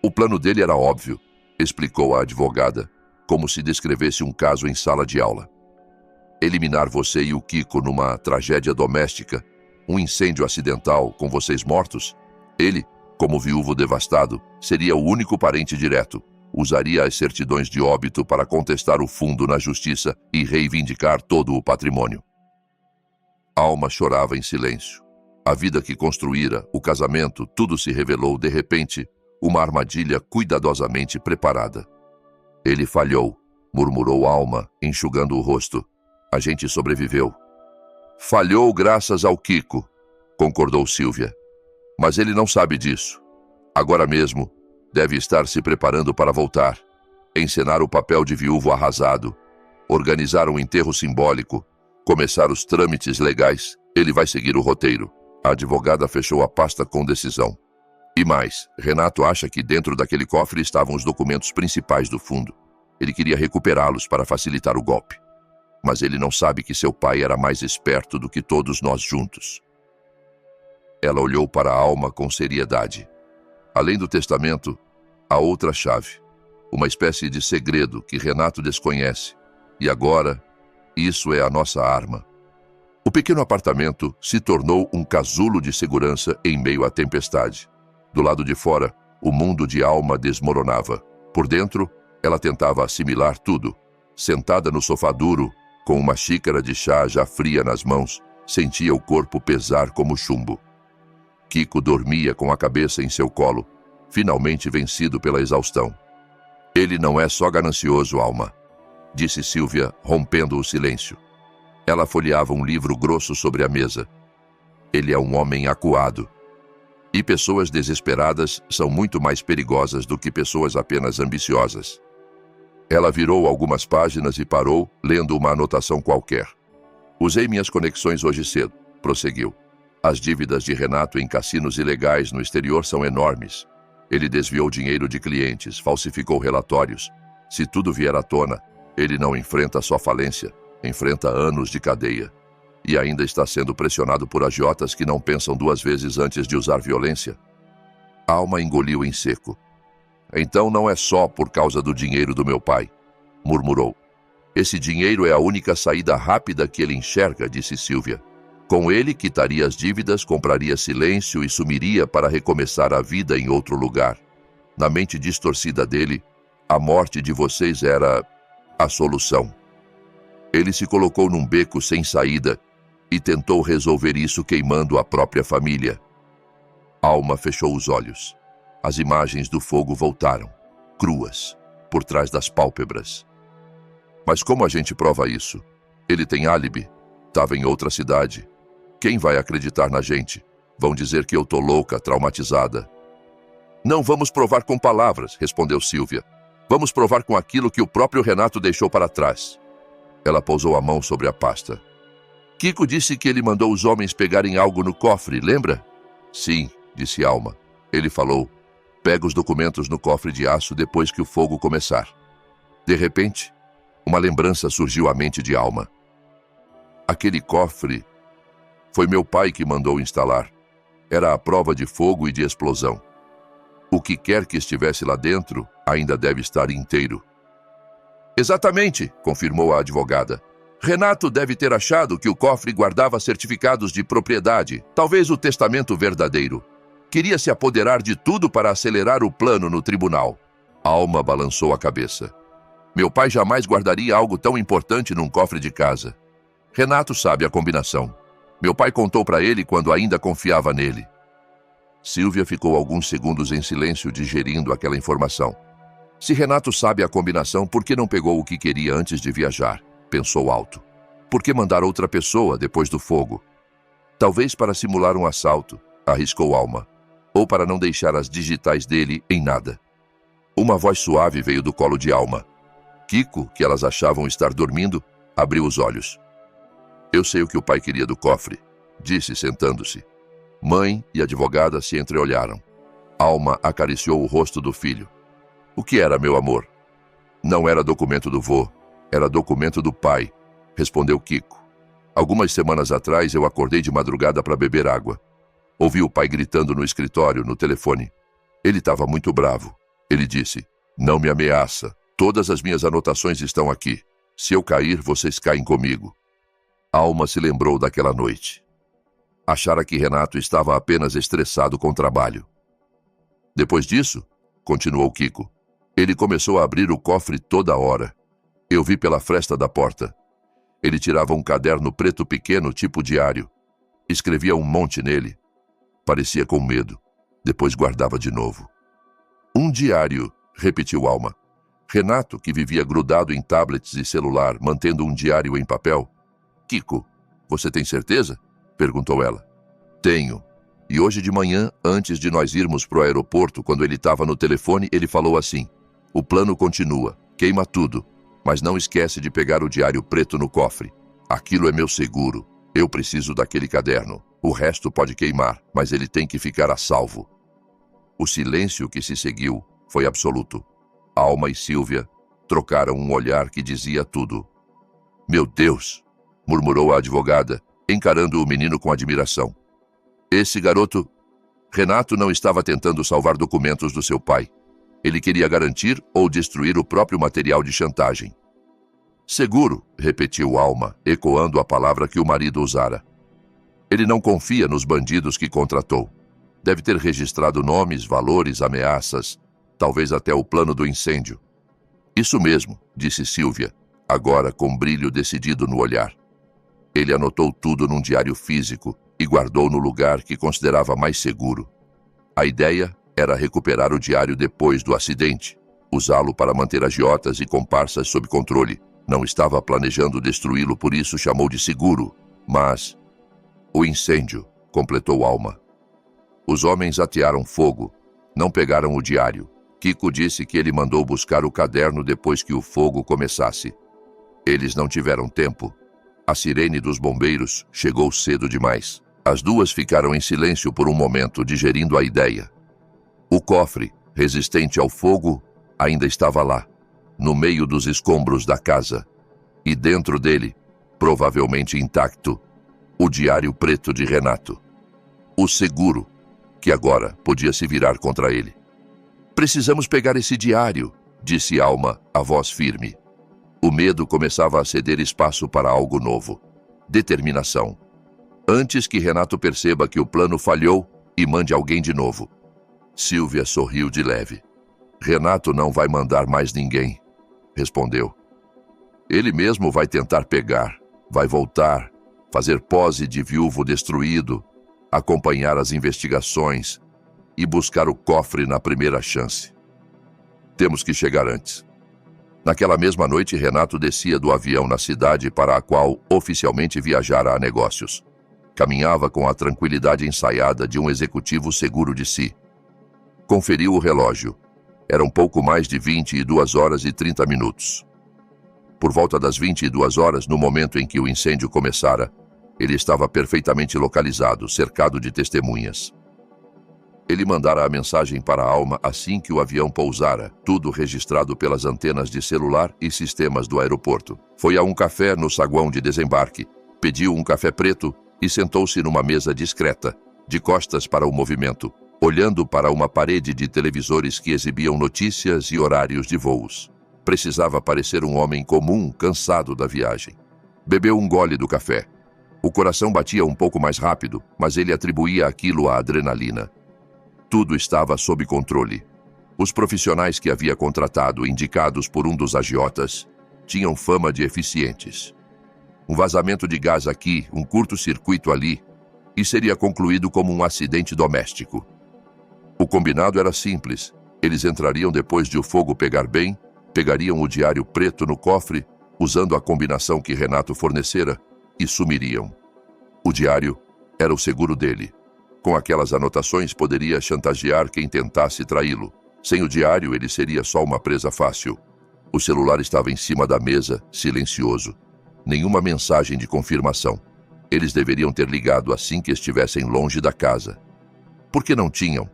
O plano dele era óbvio, explicou a advogada, como se descrevesse um caso em sala de aula. Eliminar você e o Kiko numa tragédia doméstica, um incêndio acidental com vocês mortos. Ele, como viúvo devastado, seria o único parente direto. Usaria as certidões de óbito para contestar o fundo na justiça e reivindicar todo o patrimônio. Alma chorava em silêncio. A vida que construíra, o casamento, tudo se revelou de repente uma armadilha cuidadosamente preparada. Ele falhou, murmurou Alma, enxugando o rosto. A gente sobreviveu. Falhou graças ao Kiko, concordou Silvia. Mas ele não sabe disso. Agora mesmo, deve estar se preparando para voltar, encenar o papel de viúvo arrasado, organizar um enterro simbólico, começar os trâmites legais. Ele vai seguir o roteiro. A advogada fechou a pasta com decisão. E mais, Renato acha que dentro daquele cofre estavam os documentos principais do fundo. Ele queria recuperá-los para facilitar o golpe. Mas ele não sabe que seu pai era mais esperto do que todos nós juntos. Ela olhou para a Alma com seriedade. Além do testamento, há outra chave. Uma espécie de segredo que Renato desconhece. E agora, isso é a nossa arma. O pequeno apartamento se tornou um casulo de segurança em meio à tempestade. Do lado de fora, o mundo de Alma desmoronava. Por dentro, ela tentava assimilar tudo. Sentada no sofá duro, com uma xícara de chá já fria nas mãos, sentia o corpo pesar como chumbo. Kiko dormia com a cabeça em seu colo, finalmente vencido pela exaustão. Ele não é só ganancioso, Alma, disse Silvia, rompendo o silêncio. Ela folheava um livro grosso sobre a mesa. Ele é um homem acuado. E pessoas desesperadas são muito mais perigosas do que pessoas apenas ambiciosas. Ela virou algumas páginas e parou, lendo uma anotação qualquer. Usei minhas conexões hoje cedo, prosseguiu. As dívidas de Renato em cassinos ilegais no exterior são enormes. Ele desviou dinheiro de clientes, falsificou relatórios. Se tudo vier à tona, ele não enfrenta só falência, enfrenta anos de cadeia. E ainda está sendo pressionado por agiotas que não pensam 2 vezes antes de usar violência. Alma engoliu em seco. Então não é só por causa do dinheiro do meu pai, murmurou. Esse dinheiro é a única saída rápida que ele enxerga, disse Silvia. Com ele, quitaria as dívidas, compraria silêncio e sumiria para recomeçar a vida em outro lugar. Na mente distorcida dele, a morte de vocês era a solução. Ele se colocou num beco sem saída e tentou resolver isso queimando a própria família. Alma fechou os olhos. As imagens do fogo voltaram, cruas, por trás das pálpebras. Mas como a gente prova isso? Ele tem álibi. Estava em outra cidade. Quem vai acreditar na gente? Vão dizer que eu tô louca, traumatizada. Não vamos provar com palavras, respondeu Silvia. Vamos provar com aquilo que o próprio Renato deixou para trás. Ela pousou a mão sobre a pasta. Kiko disse que ele mandou os homens pegarem algo no cofre, lembra? Sim, disse Alma. Ele falou, pega os documentos no cofre de aço depois que o fogo começar. De repente, uma lembrança surgiu à mente de Alma. Aquele cofre foi meu pai que mandou instalar. Era a prova de fogo e de explosão. O que quer que estivesse lá dentro ainda deve estar inteiro. Exatamente, confirmou a advogada. Renato deve ter achado que o cofre guardava certificados de propriedade, talvez o testamento verdadeiro. Queria se apoderar de tudo para acelerar o plano no tribunal. Alma balançou a cabeça. Meu pai jamais guardaria algo tão importante num cofre de casa. Renato sabe a combinação. Meu pai contou para ele quando ainda confiava nele. Silvia ficou alguns segundos em silêncio digerindo aquela informação. Se Renato sabe a combinação, por que não pegou o que queria antes de viajar? Pensou alto. Por que mandar outra pessoa depois do fogo? Talvez para simular um assalto, arriscou Alma. Ou para não deixar as digitais dele em nada. Uma voz suave veio do colo de Alma. Kiko, que elas achavam estar dormindo, abriu os olhos. Eu sei o que o pai queria do cofre, disse sentando-se. Mãe e advogada se entreolharam. Alma acariciou o rosto do filho. O que era, meu amor? Não era documento do vô, era documento do pai, respondeu Kiko. Algumas semanas atrás eu acordei de madrugada para beber água. Ouvi o pai gritando no escritório, no telefone. Ele estava muito bravo. Ele disse: "Não me ameaça. Todas as minhas anotações estão aqui. Se eu cair, vocês caem comigo." Alma se lembrou daquela noite. Achara que Renato estava apenas estressado com o trabalho. Depois disso, continuou Kiko, ele começou a abrir o cofre toda hora. Eu vi pela fresta da porta. Ele tirava um caderno preto pequeno, tipo diário. Escrevia um monte nele. Parecia com medo. Depois guardava de novo. Um diário, repetiu Alma. Renato, que vivia grudado em tablets e celular, mantendo um diário em papel. Kiko, você tem certeza? Perguntou ela. Tenho. E hoje de manhã, antes de nós irmos pro aeroporto, quando ele estava no telefone, ele falou assim: "O plano continua, queima tudo, mas não esquece de pegar o diário preto no cofre. Aquilo é meu seguro. Eu preciso daquele caderno. O resto pode queimar, mas ele tem que ficar a salvo." O silêncio que se seguiu foi absoluto. Alma e Silvia trocaram um olhar que dizia tudo. "Meu Deus!" murmurou a advogada, encarando o menino com admiração. Esse garoto... Renato não estava tentando salvar documentos do seu pai. Ele queria garantir ou destruir o próprio material de chantagem. Seguro, repetiu Alma, ecoando a palavra que o marido usara. Ele não confia nos bandidos que contratou. Deve ter registrado nomes, valores, ameaças, talvez até o plano do incêndio. Isso mesmo, disse Silvia, agora com brilho decidido no olhar. Ele anotou tudo num diário físico e guardou no lugar que considerava mais seguro. A ideia era recuperar o diário depois do acidente, usá-lo para manter agiotas e comparsas sob controle. Não estava planejando destruí-lo, por isso chamou de seguro. Mas... o incêndio, completou Alma. Os homens atearam fogo. Não pegaram o diário. Kiko disse que ele mandou buscar o caderno depois que o fogo começasse. Eles não tiveram tempo. A sirene dos bombeiros chegou cedo demais. As duas ficaram em silêncio por um momento, digerindo a ideia. O cofre, resistente ao fogo, ainda estava lá, no meio dos escombros da casa. E dentro dele, provavelmente intacto, o diário preto de Renato. O seguro, que agora podia se virar contra ele. Precisamos pegar esse diário, disse Alma, a voz firme. O medo começava a ceder espaço para algo novo. Determinação. Antes que Renato perceba que o plano falhou e mande alguém de novo. Silvia sorriu de leve. Renato não vai mandar mais ninguém, respondeu. Ele mesmo vai tentar pegar, vai voltar, fazer pose de viúvo destruído, acompanhar as investigações e buscar o cofre na primeira chance. Temos que chegar antes. Naquela mesma noite, Renato descia do avião na cidade para a qual oficialmente viajara a negócios. Caminhava com a tranquilidade ensaiada de um executivo seguro de si. Conferiu o relógio. Eram pouco mais de 22 horas e 30 minutos. Por volta das 22 horas, no momento em que o incêndio começara, ele estava perfeitamente localizado, cercado de testemunhas. Ele mandara a mensagem para a Alma assim que o avião pousara, tudo registrado pelas antenas de celular e sistemas do aeroporto. Foi a um café no saguão de desembarque, pediu um café preto e sentou-se numa mesa discreta, de costas para o movimento, olhando para uma parede de televisores que exibiam notícias e horários de voos. Precisava parecer um homem comum, cansado da viagem. Bebeu um gole do café. O coração batia um pouco mais rápido, mas ele atribuía aquilo à adrenalina. Tudo estava sob controle. Os profissionais que havia contratado, indicados por um dos agiotas, tinham fama de eficientes. Um vazamento de gás aqui, um curto-circuito ali, e seria concluído como um acidente doméstico. O combinado era simples. Eles entrariam depois de o fogo pegar bem, pegariam o diário preto no cofre, usando a combinação que Renato fornecera, e sumiriam. O diário era o seguro dele. Com aquelas anotações, poderia chantagear quem tentasse traí-lo. Sem o diário, ele seria só uma presa fácil. O celular estava em cima da mesa, silencioso. Nenhuma mensagem de confirmação. Eles deveriam ter ligado assim que estivessem longe da casa. Por que não tinham?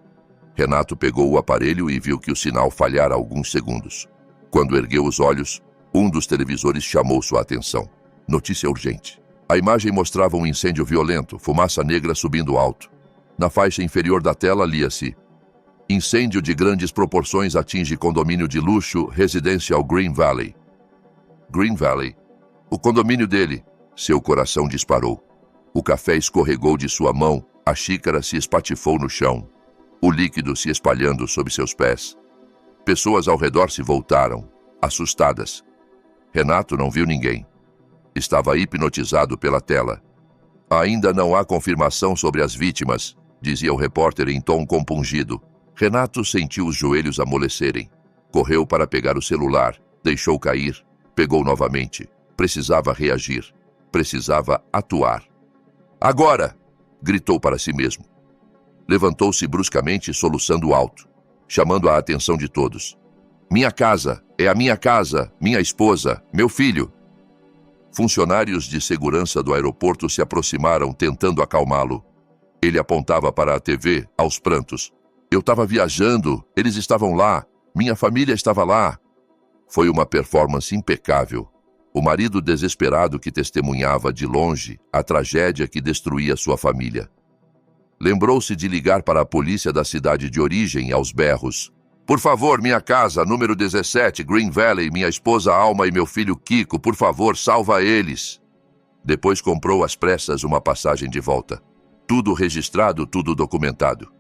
Renato pegou o aparelho e viu que o sinal falhara alguns segundos. Quando ergueu os olhos, um dos televisores chamou sua atenção. Notícia urgente. A imagem mostrava um incêndio violento, fumaça negra subindo alto. Na faixa inferior da tela lia-se: incêndio de grandes proporções atinge condomínio de luxo residencial Green Valley. Green Valley. O condomínio dele. Seu coração disparou. O café escorregou de sua mão, a xícara se espatifou no chão. O líquido se espalhando sob seus pés. Pessoas ao redor se voltaram, assustadas. Renato não viu ninguém. Estava hipnotizado pela tela. Ainda não há confirmação sobre as vítimas, dizia o repórter em tom compungido. Renato sentiu os joelhos amolecerem. Correu para pegar o celular, deixou cair, pegou novamente. Precisava reagir. Precisava atuar. Agora! Gritou para si mesmo. Levantou-se bruscamente, soluçando alto, chamando a atenção de todos. Minha casa, é a minha casa, minha esposa, meu filho. Funcionários de segurança do aeroporto se aproximaram, tentando acalmá-lo. Ele apontava para a TV, aos prantos. Eu estava viajando, eles estavam lá, minha família estava lá. Foi uma performance impecável. O marido desesperado que testemunhava de longe a tragédia que destruía sua família. Lembrou-se de ligar para a polícia da cidade de origem aos berros. Por favor, minha casa, número 17, Green Valley, minha esposa Alma e meu filho Kiko, por favor, salva eles. Depois comprou às pressas uma passagem de volta. Tudo registrado, tudo documentado.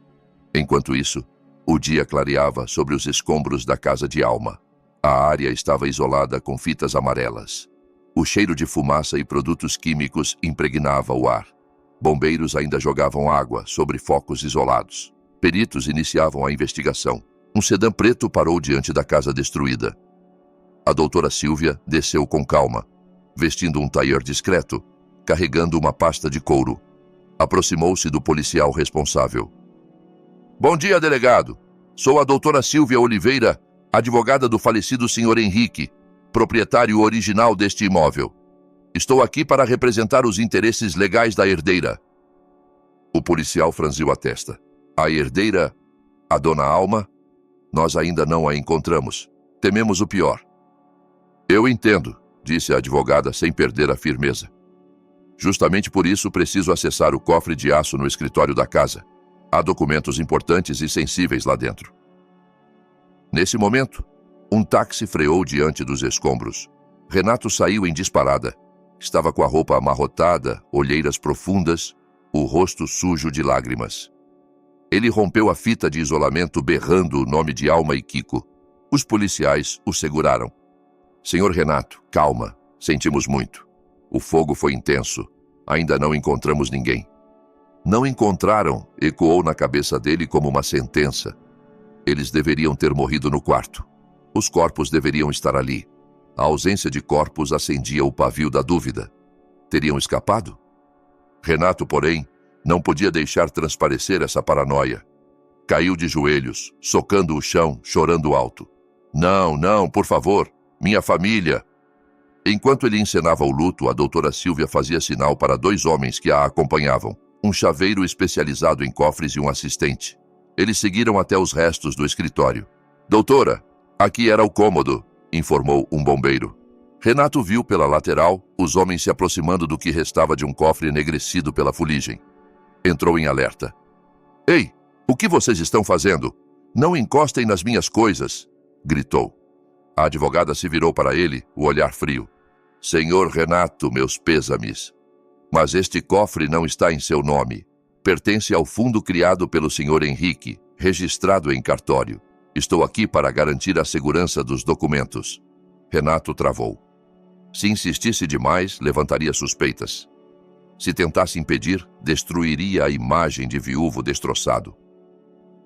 Enquanto isso, o dia clareava sobre os escombros da casa de Alma. A área estava isolada com fitas amarelas. O cheiro de fumaça e produtos químicos impregnava o ar. Bombeiros ainda jogavam água sobre focos isolados. Peritos iniciavam a investigação. Um sedã preto parou diante da casa destruída. A doutora Silvia desceu com calma, vestindo um tailleur discreto, carregando uma pasta de couro. Aproximou-se do policial responsável. Bom dia, delegado. Sou a doutora Silvia Oliveira, advogada do falecido Sr. Henrique, proprietário original deste imóvel. Estou aqui para representar os interesses legais da herdeira. O policial franziu a testa. A herdeira, a dona Alma, nós ainda não a encontramos. Tememos o pior. Eu entendo, disse a advogada sem perder a firmeza. Justamente por isso preciso acessar o cofre de aço no escritório da casa. Há documentos importantes e sensíveis lá dentro. Nesse momento, um táxi freou diante dos escombros. Renato saiu em disparada. Estava com a roupa amarrotada, olheiras profundas, o rosto sujo de lágrimas. Ele rompeu a fita de isolamento berrando o nome de Alma e Kiko. Os policiais o seguraram. Senhor Renato, calma. Sentimos muito. O fogo foi intenso. Ainda não encontramos ninguém. Não encontraram, ecoou na cabeça dele como uma sentença. Eles deveriam ter morrido no quarto. Os corpos deveriam estar ali. A ausência de corpos acendia o pavio da dúvida. Teriam escapado? Renato, porém, não podia deixar transparecer essa paranoia. Caiu de joelhos, socando o chão, chorando alto. Não, não, por favor, minha família. Enquanto ele encenava o luto, a doutora Silvia fazia sinal para 2 homens que a acompanhavam. Um chaveiro especializado em cofres e um assistente. Eles seguiram até os restos do escritório. Doutora, aqui era o cômodo, informou um bombeiro. Renato viu pela lateral os homens se aproximando do que restava de um cofre enegrecido pela fuligem. Entrou em alerta. Ei, o que vocês estão fazendo? Não encostem nas minhas coisas, gritou. A advogada se virou para ele, o olhar frio. Senhor Renato, meus pêsames. Mas este cofre não está em seu nome. Pertence ao fundo criado pelo Sr. Henrique, registrado em cartório. Estou aqui para garantir a segurança dos documentos. Renato travou. Se insistisse demais, levantaria suspeitas. Se tentasse impedir, destruiria a imagem de viúvo destroçado.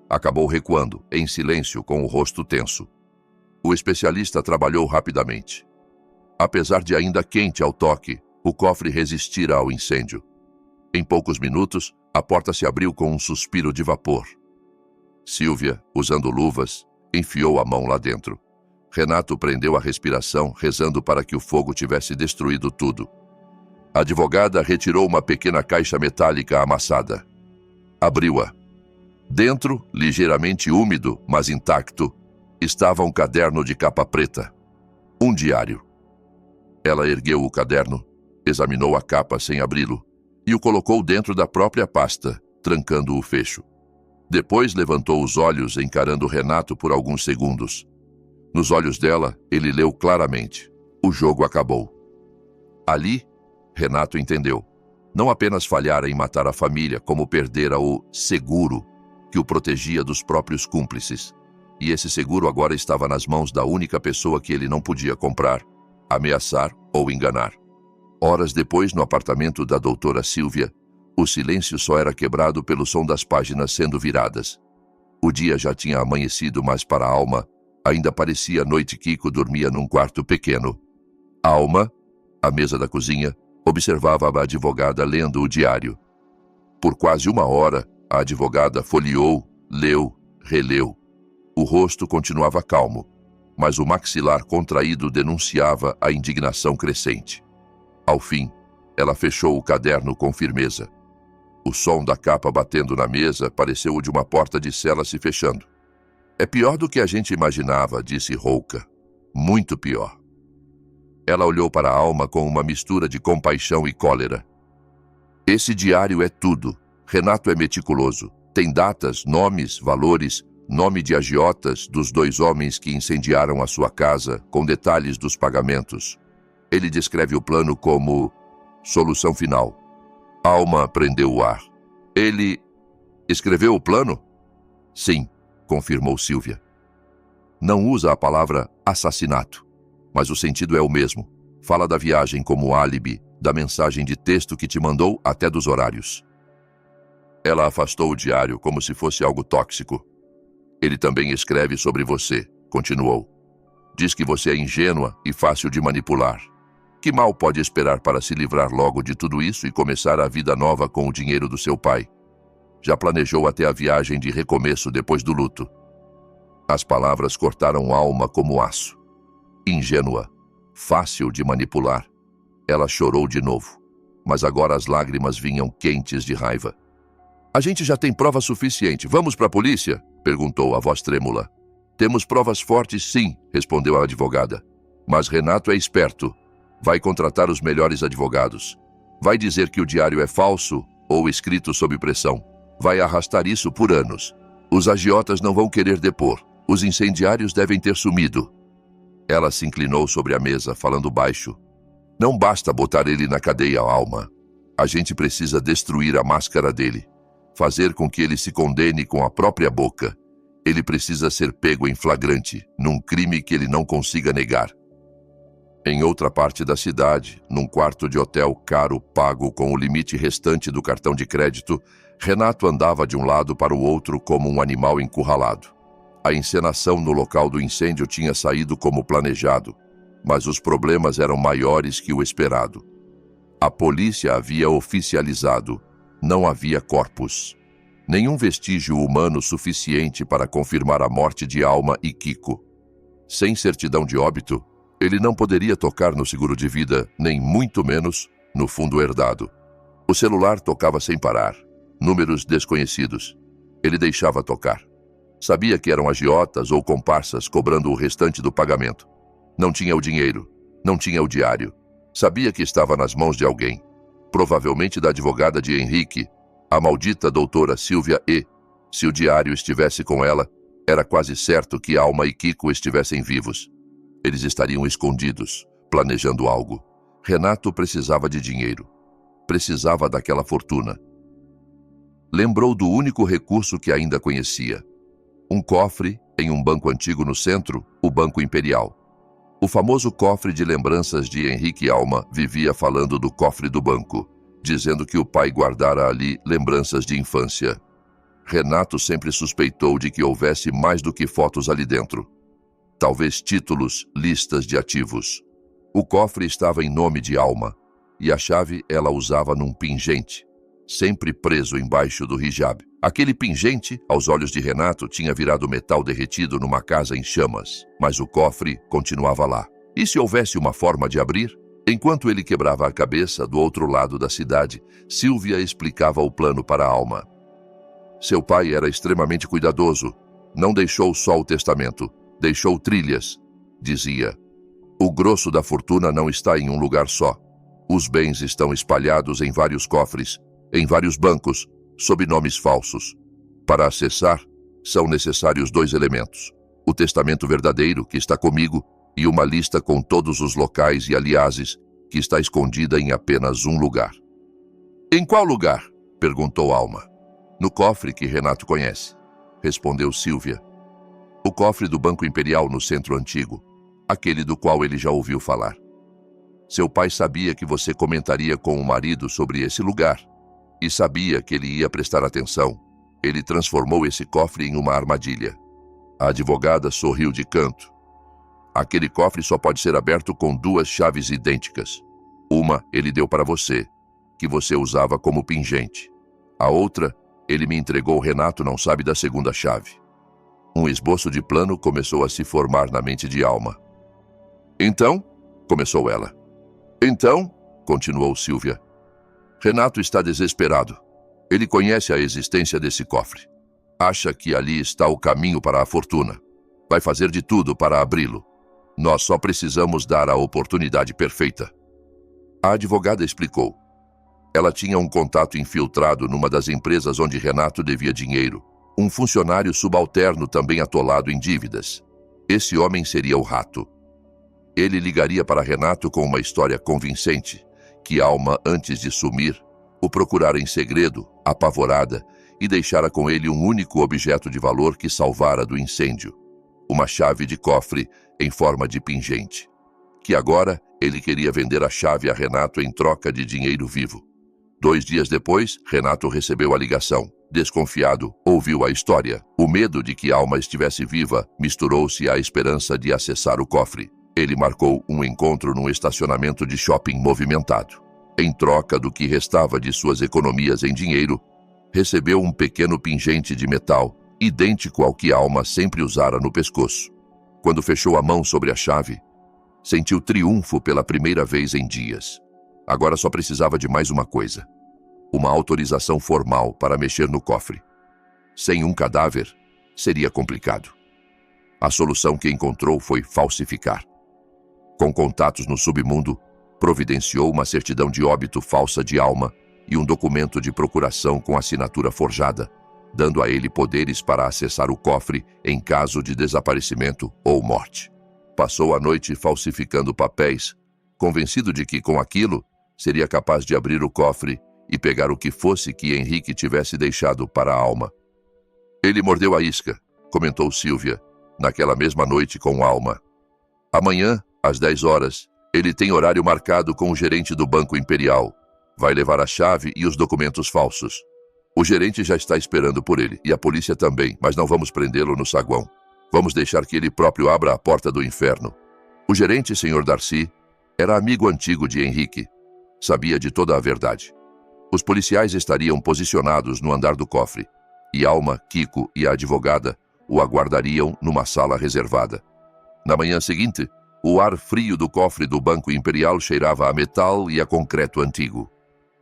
Acabou recuando, em silêncio, com o rosto tenso. O especialista trabalhou rapidamente. Apesar de ainda quente ao toque, o cofre resistira ao incêndio. Em poucos minutos, a porta se abriu com um suspiro de vapor. Silvia, usando luvas, enfiou a mão lá dentro. Renato prendeu a respiração, rezando para que o fogo tivesse destruído tudo. A advogada retirou uma pequena caixa metálica amassada. Abriu-a. Dentro, ligeiramente úmido, mas intacto, estava um caderno de capa preta. Um diário. Ela ergueu o caderno, examinou a capa sem abri-lo e o colocou dentro da própria pasta, trancando o fecho. Depois levantou os olhos, encarando Renato por alguns segundos. Nos olhos dela, ele leu claramente. O jogo acabou. Ali, Renato entendeu. Não apenas falhara em matar a família, como perdera o seguro que o protegia dos próprios cúmplices. E esse seguro agora estava nas mãos da única pessoa que ele não podia comprar, ameaçar ou enganar. Horas depois, no apartamento da doutora Silvia, o silêncio só era quebrado pelo som das páginas sendo viradas. O dia já tinha amanhecido, mas para a Alma ainda parecia noite. Kiko dormia num quarto pequeno. Alma, à mesa da cozinha, observava a advogada lendo o diário. Por quase 1 hora, a advogada folheou, leu, releu. O rosto continuava calmo, mas o maxilar contraído denunciava a indignação crescente. Ao fim, ela fechou o caderno com firmeza. O som da capa batendo na mesa pareceu o de uma porta de cela se fechando. É pior do que a gente imaginava, disse rouca. Muito pior. Ela olhou para a Alma com uma mistura de compaixão e cólera. Esse diário é tudo. Renato é meticuloso. Tem datas, nomes, valores, nome de agiotas dos 2 homens que incendiaram a sua casa, com detalhes dos pagamentos. Ele descreve o plano como solução final. Alma prendeu o ar. Ele escreveu o plano? Sim, confirmou Silvia. Não usa a palavra assassinato, mas o sentido é o mesmo. Fala da viagem como álibi, da mensagem de texto que te mandou, até dos horários. Ela afastou o diário como se fosse algo tóxico. Ele também escreve sobre você, continuou. Diz que você é ingênua e fácil de manipular. Que mal pode esperar para se livrar logo de tudo isso e começar a vida nova com o dinheiro do seu pai? Já planejou até a viagem de recomeço depois do luto. As palavras cortaram a Alma como aço. Ingênua, fácil de manipular. Ela chorou de novo, mas agora as lágrimas vinham quentes de raiva. A gente já tem prova suficiente. Vamos para a polícia? Perguntou a voz trêmula. Temos provas fortes, sim, respondeu a advogada. Mas Renato é esperto. Vai contratar os melhores advogados. Vai dizer que o diário é falso ou escrito sob pressão. Vai arrastar isso por anos. Os agiotas não vão querer depor. Os incendiários devem ter sumido. Ela se inclinou sobre a mesa, falando baixo. Não basta botar ele na cadeia, Alma. A gente precisa destruir a máscara dele. Fazer com que ele se condene com a própria boca. Ele precisa ser pego em flagrante, num crime que ele não consiga negar. Em outra parte da cidade, num quarto de hotel caro pago com o limite restante do cartão de crédito, Renato andava de um lado para o outro como um animal encurralado. A encenação no local do incêndio tinha saído como planejado, mas os problemas eram maiores que o esperado. A polícia havia oficializado. Não havia corpos. Nenhum vestígio humano suficiente para confirmar a morte de Alma e Kiko. Sem certidão de óbito, ele não poderia tocar no seguro de vida, nem muito menos no fundo herdado. O celular tocava sem parar. Números desconhecidos. Ele deixava tocar. Sabia que eram agiotas ou comparsas cobrando o restante do pagamento. Não tinha o dinheiro. Não tinha o diário. Sabia que estava nas mãos de alguém. Provavelmente da advogada de Henrique, a maldita doutora Silvia E. Se o diário estivesse com ela, era quase certo que Alma e Kiko estivessem vivos. Eles estariam escondidos, planejando algo. Renato precisava de dinheiro. Precisava daquela fortuna. Lembrou do único recurso que ainda conhecia. Um cofre em um banco antigo no centro, o Banco Imperial. O famoso cofre de lembranças de Henrique e Alma vivia falando do cofre do banco, dizendo que o pai guardara ali lembranças de infância. Renato sempre suspeitou de que houvesse mais do que fotos ali dentro. Talvez títulos, listas de ativos. O cofre estava em nome de Alma, e a chave ela usava num pingente, sempre preso embaixo do hijab. Aquele pingente, aos olhos de Renato, tinha virado metal derretido numa casa em chamas, mas o cofre continuava lá. E se houvesse uma forma de abrir? Enquanto ele quebrava a cabeça do outro lado da cidade, Sylvia explicava o plano para Alma. Seu pai era extremamente cuidadoso. Não deixou só o testamento, deixou trilhas. Dizia: o grosso da fortuna não está em um lugar só. Os bens estão espalhados em vários cofres, em vários bancos, sob nomes falsos. Para acessar, são necessários 2 elementos: o testamento verdadeiro, que está comigo, e uma lista com todos os locais e aliases, que está escondida em apenas um lugar. Em qual lugar? Perguntou Alma. No cofre que Renato conhece, respondeu Sylvia. O cofre do Banco Imperial no Centro Antigo, aquele do qual ele já ouviu falar. Seu pai sabia que você comentaria com o marido sobre esse lugar, e sabia que ele ia prestar atenção. Ele transformou esse cofre em uma armadilha. A advogada sorriu de canto. Aquele cofre só pode ser aberto com 2 chaves idênticas. Uma ele deu para você, que você usava como pingente. A outra, ele me entregou. Renato não sabe da segunda chave. Um esboço de plano começou a se formar na mente de Alma. Então, começou ela. Então, continuou Sylvia, Renato está desesperado. Ele conhece a existência desse cofre. Acha que ali está o caminho para a fortuna. Vai fazer de tudo para abri-lo. Nós só precisamos dar a oportunidade perfeita. A advogada explicou. Ela tinha um contato infiltrado numa das empresas onde Renato devia dinheiro. Um funcionário subalterno também atolado em dívidas. Esse homem seria o Rato. Ele ligaria para Renato com uma história convincente, que Alma, antes de sumir, o procurara em segredo, apavorada, e deixara com ele um único objeto de valor que salvara do incêndio. Uma chave de cofre em forma de pingente, que agora ele queria vender a chave a Renato em troca de dinheiro vivo. 2 dias depois, Renato recebeu a ligação. Desconfiado, ouviu a história. O medo de que Alma estivesse viva misturou-se à esperança de acessar o cofre. Ele marcou um encontro num estacionamento de shopping movimentado. Em troca do que restava de suas economias em dinheiro, recebeu um pequeno pingente de metal, idêntico ao que Alma sempre usara no pescoço. Quando fechou a mão sobre a chave, sentiu triunfo pela primeira vez em dias. Agora só precisava de mais uma coisa: uma autorização formal para mexer no cofre. Sem um cadáver, seria complicado. A solução que encontrou foi falsificar. Com contatos no submundo, providenciou uma certidão de óbito falsa de Alma e um documento de procuração com assinatura forjada, dando a ele poderes para acessar o cofre em caso de desaparecimento ou morte. Passou a noite falsificando papéis, convencido de que, com aquilo, seria capaz de abrir o cofre e pegar o que fosse que Henrique tivesse deixado para Alma. Ele mordeu a isca, comentou Sylvia, naquela mesma noite com Alma. Amanhã, às 10 horas, ele tem horário marcado com o gerente do Banco Imperial. Vai levar a chave e os documentos falsos. O gerente já está esperando por ele, e a polícia também, mas não vamos prendê-lo no saguão. Vamos deixar que ele próprio abra a porta do inferno. O gerente, Sr. Darcy, era amigo antigo de Henrique. Sabia de toda a verdade. Os policiais estariam posicionados no andar do cofre, e Alma, Kiko e a advogada o aguardariam numa sala reservada. Na manhã seguinte, o ar frio do cofre do Banco Imperial cheirava a metal e a concreto antigo.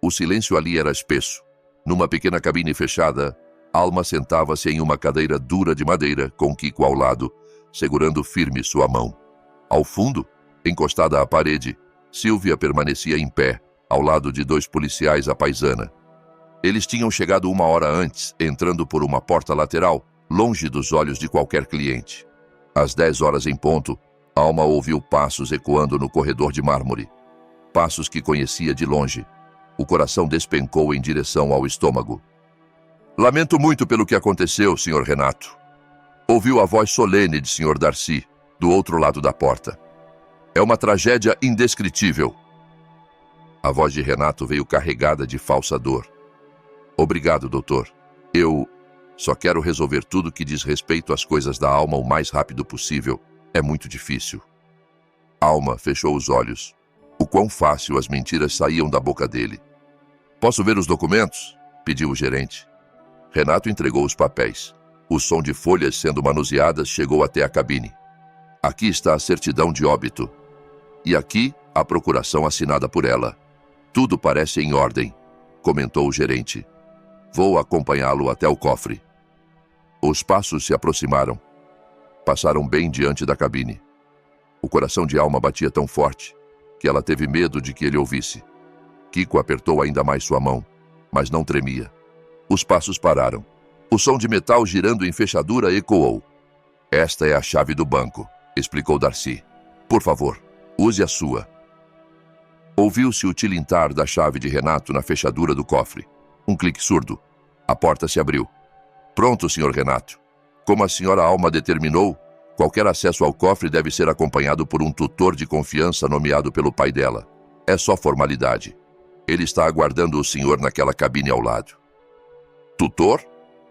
O silêncio ali era espesso. Numa pequena cabine fechada, Alma sentava-se em uma cadeira dura de madeira, com Kiko ao lado, segurando firme sua mão. Ao fundo, encostada à parede, Sylvia permanecia em pé, ao lado de 2 policiais à paisana. Eles tinham chegado 1 hora antes, entrando por uma porta lateral, longe dos olhos de qualquer cliente. Às 10 horas em ponto, Alma ouviu passos ecoando no corredor de mármore. Passos que conhecia de longe. O coração despencou em direção ao estômago. Lamento muito pelo que aconteceu, Sr. Renato. Ouviu a voz solene de Sr. Darcy, do outro lado da porta. É uma tragédia indescritível. A voz de Renato veio carregada de falsa dor. Obrigado, doutor. Eu só quero resolver tudo que diz respeito às coisas da Alma o mais rápido possível. É muito difícil. Alma fechou os olhos. O quão fácil as mentiras saíam da boca dele. Posso ver os documentos? Pediu o gerente. Renato entregou os papéis. O som de folhas sendo manuseadas chegou até a cabine. Aqui está a certidão de óbito. E aqui, A procuração assinada por ela. Tudo parece em ordem, comentou o gerente. Vou acompanhá-lo até o cofre. Os passos se aproximaram. Passaram bem diante da cabine. O coração de Alma batia tão forte que ela teve medo de que ele ouvisse. Kiko apertou ainda mais sua mão, mas não tremia. Os passos pararam. O som de metal girando em fechadura ecoou. Esta é a chave do banco, explicou Darcy. Por favor, use a sua. Ouviu-se o tilintar da chave de Renato na fechadura do cofre. Um clique surdo. A porta se abriu. Pronto, Sr. Renato. Como a senhora Alma determinou, qualquer acesso ao cofre deve ser acompanhado por um tutor de confiança nomeado pelo pai dela. É só formalidade. Ele está aguardando o senhor naquela cabine ao lado. Tutor?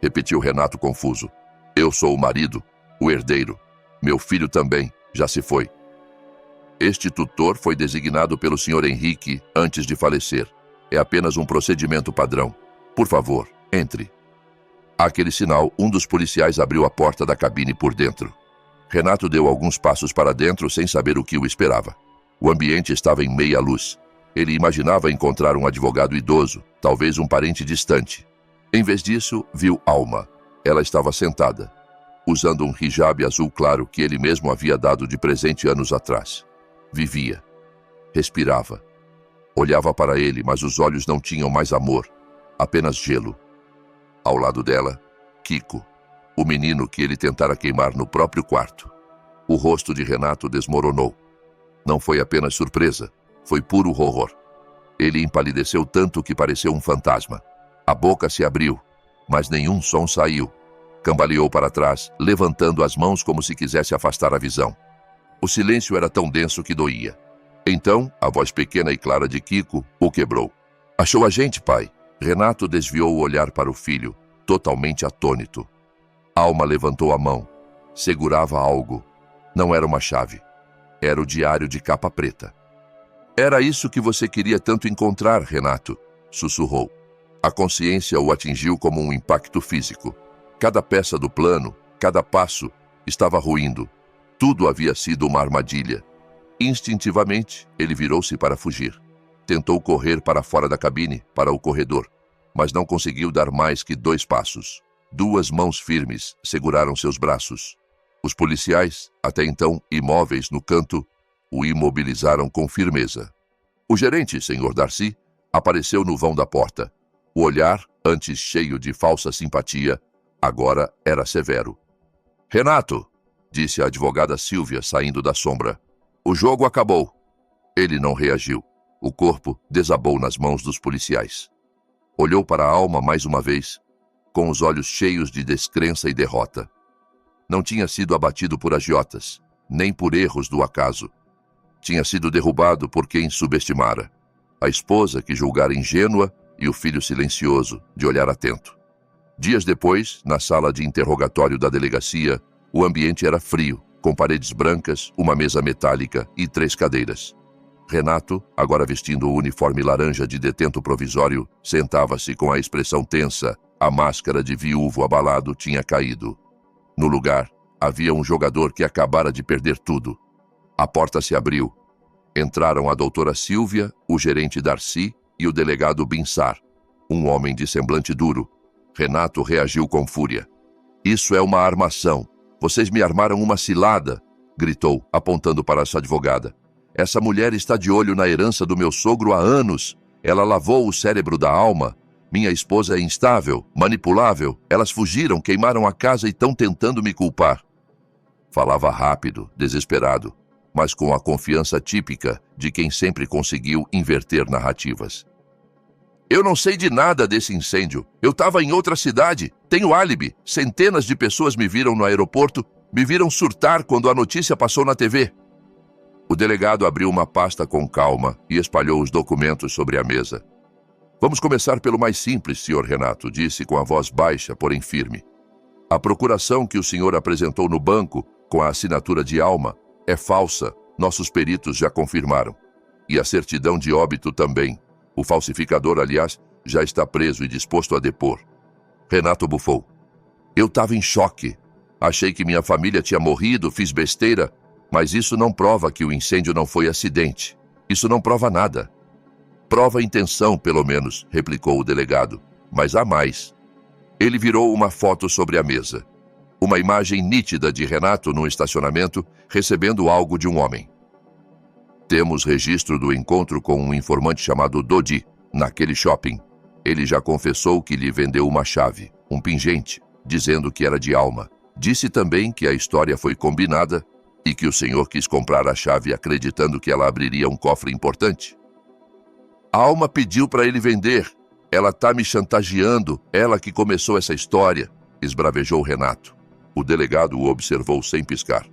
Repetiu Renato confuso. Eu sou o marido, o herdeiro. Meu filho também, já se foi. Este tutor foi designado pelo Sr. Henrique antes de falecer. É apenas um procedimento padrão. Por favor, entre. Àquele sinal, um dos policiais abriu a porta da cabine por dentro. Renato deu alguns passos para dentro sem saber o que o esperava. O ambiente estava em meia luz. Ele imaginava encontrar um advogado idoso, talvez um parente distante. Em vez disso, viu Alma. Ela estava sentada, usando um hijab azul claro que ele mesmo havia dado de presente anos atrás. Vivia. Respirava. Olhava para ele, mas os olhos não tinham mais amor, apenas gelo. Ao lado dela, Kiko, o menino que ele tentara queimar no próprio quarto. O rosto de Renato desmoronou. Não foi apenas surpresa, foi puro horror. Ele empalideceu tanto que pareceu um fantasma. A boca se abriu, mas nenhum som saiu. Cambaleou para trás, levantando as mãos como se quisesse afastar a visão. O silêncio era tão denso que doía. Então, a voz pequena e clara de Kiko o quebrou. Achou a gente, pai? Renato desviou o olhar para o filho, totalmente atônito. Alma levantou a mão. Segurava algo. Não era uma chave. Era o diário de capa preta. Era isso que você queria tanto encontrar, Renato, sussurrou. A consciência o atingiu como um impacto físico. Cada peça do plano, cada passo, estava ruindo. Tudo havia sido uma armadilha. Instintivamente, ele virou-se para fugir. Tentou correr para fora da cabine, para o corredor, mas não conseguiu dar mais que 2 passos. 2 mãos firmes seguraram seus braços. Os policiais, até então imóveis no canto, o imobilizaram com firmeza. O gerente, Sr. Darcy, apareceu no vão da porta. O olhar, antes cheio de falsa simpatia, agora era severo. Renato, disse a advogada Silvia, saindo da sombra. O jogo acabou. Ele não reagiu. O corpo desabou nas mãos dos policiais. Olhou para a Alma mais uma vez, com os olhos cheios de descrença e derrota. Não tinha sido abatido por agiotas, nem por erros do acaso. Tinha sido derrubado por quem subestimara. A esposa que julgara ingênua e o filho silencioso, de olhar atento. Dias depois, na sala de interrogatório da delegacia, o ambiente era frio, com paredes brancas, uma mesa metálica e 3 cadeiras. Renato, agora vestindo o uniforme laranja de detento provisório, sentava-se com a expressão tensa. A máscara de viúvo abalado tinha caído. No lugar, havia um jogador que acabara de perder tudo. A porta se abriu. Entraram a doutora Silvia, o gerente Darcy e o delegado Binsar, um homem de semblante duro. Renato reagiu com fúria. Isso é uma armação. Vocês me armaram uma cilada, gritou, apontando para sua advogada. Essa mulher está de olho na herança do meu sogro há anos. Ela lavou o cérebro da Alma. Minha esposa é instável, manipulável. Elas fugiram, queimaram a casa e estão tentando me culpar. Falava rápido, desesperado, mas com a confiança típica de quem sempre conseguiu inverter narrativas. Eu não sei de nada desse incêndio. Eu estava em outra cidade. Tenho álibi. Centenas de pessoas me viram no aeroporto, me viram surtar quando a notícia passou na TV. O delegado abriu uma pasta com calma e espalhou os documentos sobre a mesa. Vamos começar pelo mais simples, Sr. Renato, disse com a voz baixa, porém firme. A procuração que o senhor apresentou no banco, com a assinatura de Alma, é falsa. Nossos peritos já confirmaram. E a certidão de óbito também. O falsificador, aliás, já está preso e disposto a depor. Renato bufou. Eu estava em choque. Achei que minha família tinha morrido, fiz besteira, mas isso não prova que o incêndio não foi acidente. Isso não prova nada. Prova a intenção, pelo menos, replicou o delegado. Mas há mais. Ele virou uma foto sobre a mesa. Uma imagem nítida de Renato num estacionamento, recebendo algo de um homem. Temos registro do encontro com um informante chamado Dodi, naquele shopping. Ele já confessou que lhe vendeu uma chave, um pingente, dizendo que era de Alma. Disse também que a história foi combinada e que o senhor quis comprar a chave acreditando que ela abriria um cofre importante. A Alma pediu para ele vender. Ela tá me chantageando, ela que começou essa história, esbravejou Renato. O delegado o observou sem piscar.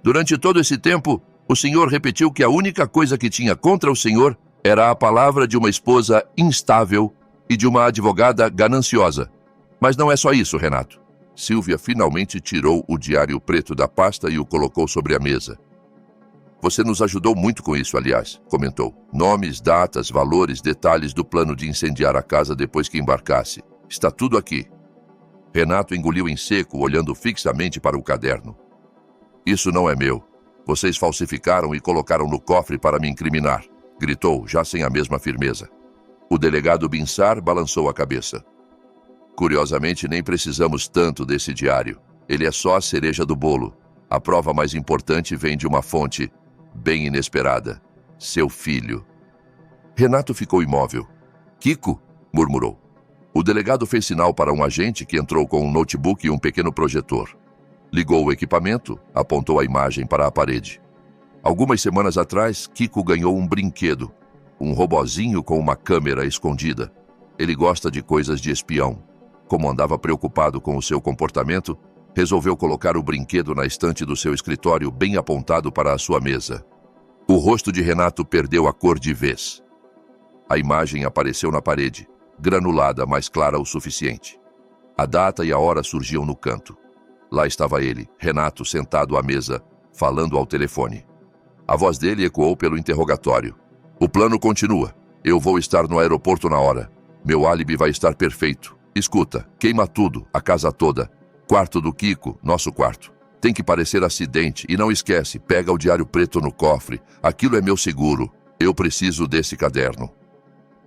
Durante todo esse tempo, o senhor repetiu que a única coisa que tinha contra o senhor era a palavra de uma esposa instável e de uma advogada gananciosa. Mas não é só isso, Renato. Silvia finalmente tirou o diário preto da pasta e o colocou sobre a mesa. Você nos ajudou muito com isso, aliás, comentou. Nomes, datas, valores, detalhes do plano de incendiar a casa depois que embarcasse. Está tudo aqui. Renato engoliu em seco, olhando fixamente para o caderno. Isso não é meu. Vocês falsificaram e colocaram no cofre para me incriminar, gritou, já sem a mesma firmeza. O delegado Binsar balançou a cabeça. Curiosamente, nem precisamos tanto desse diário. Ele é só a cereja do bolo. A prova mais importante vem de uma fonte bem inesperada. Seu filho. Renato ficou imóvel. Kiko? Murmurou. O delegado fez sinal para um agente que entrou com um notebook e um pequeno projetor. Ligou o equipamento, apontou a imagem para a parede. Algumas semanas atrás, Kiko ganhou um brinquedo. Um robozinho com uma câmera escondida. Ele gosta de coisas de espião. Como andava preocupado com o seu comportamento, resolveu colocar o brinquedo na estante do seu escritório bem apontado para a sua mesa. O rosto de Renato perdeu a cor de vez. A imagem apareceu na parede, granulada, mas clara o suficiente. A data e a hora surgiam no canto. Lá estava ele, Renato, sentado à mesa, falando ao telefone. A voz dele ecoou pelo interrogatório. O plano continua. Eu vou estar no aeroporto na hora. Meu álibi vai estar perfeito. Escuta, queima tudo, a casa toda. Quarto do Kiko, nosso quarto. Tem que parecer acidente e não esquece, pega o diário preto no cofre. Aquilo é meu seguro. Eu preciso desse caderno.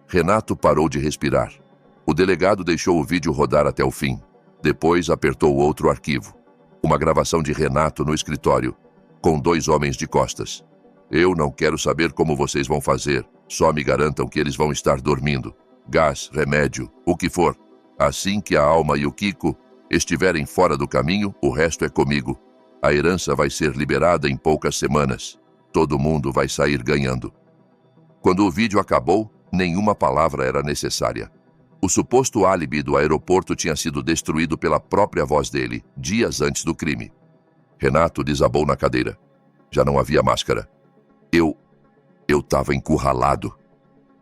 Renato parou de respirar. O delegado deixou o vídeo rodar até o fim. Depois apertou outro arquivo. Uma gravação de Renato no escritório, com 2 homens de costas. Eu não quero saber como vocês vão fazer. Só me garantam que eles vão estar dormindo. Gás, remédio, o que for. Assim que a Alma e o Kiko estiverem fora do caminho, o resto é comigo. A herança vai ser liberada em poucas semanas. Todo mundo vai sair ganhando. Quando o vídeo acabou, nenhuma palavra era necessária. O suposto álibi do aeroporto tinha sido destruído pela própria voz dele, dias antes do crime. Renato desabou na cadeira. Já não havia máscara. Eu estava encurralado,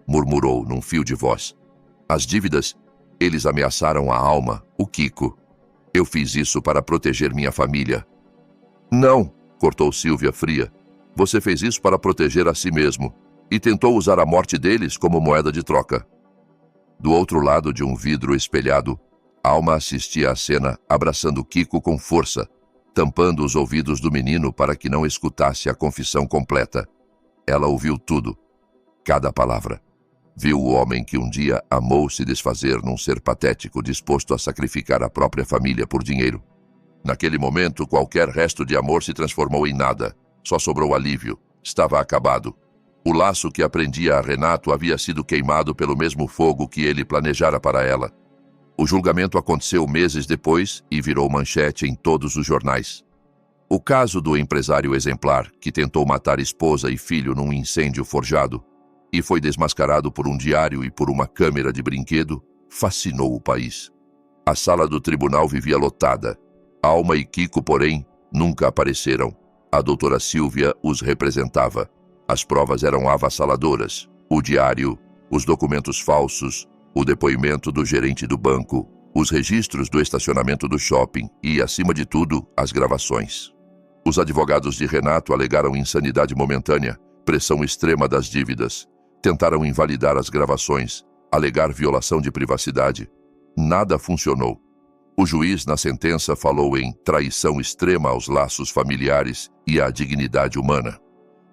murmurou num fio de voz. As dívidas, eles ameaçaram a Alma, o Kiko. Eu fiz isso para proteger minha família. Não, cortou Silvia fria. Você fez isso para proteger a si mesmo e tentou usar a morte deles como moeda de troca. Do outro lado de um vidro espelhado, Alma assistia à cena abraçando Kiko com força, tampando os ouvidos do menino para que não escutasse a confissão completa. Ela ouviu tudo, cada palavra. Viu o homem que um dia amou se desfazer num ser patético disposto a sacrificar a própria família por dinheiro. Naquele momento, qualquer resto de amor se transformou em nada. Só sobrou alívio. Estava acabado. O laço que aprendia a Renato havia sido queimado pelo mesmo fogo que ele planejara para ela. O julgamento aconteceu meses depois e virou manchete em todos os jornais. O caso do empresário exemplar que tentou matar esposa e filho num incêndio forjado e foi desmascarado por um diário e por uma câmera de brinquedo fascinou o país. A sala do tribunal vivia lotada. Alma e Kiko, porém, nunca apareceram. A doutora Silvia os representava. As provas eram avassaladoras. O diário, os documentos falsos, o depoimento do gerente do banco, os registros do estacionamento do shopping e, acima de tudo, as gravações. Os advogados de Renato alegaram insanidade momentânea, pressão extrema das dívidas. Tentaram invalidar as gravações, alegar violação de privacidade. Nada funcionou. O juiz, na sentença, falou em traição extrema aos laços familiares e à dignidade humana.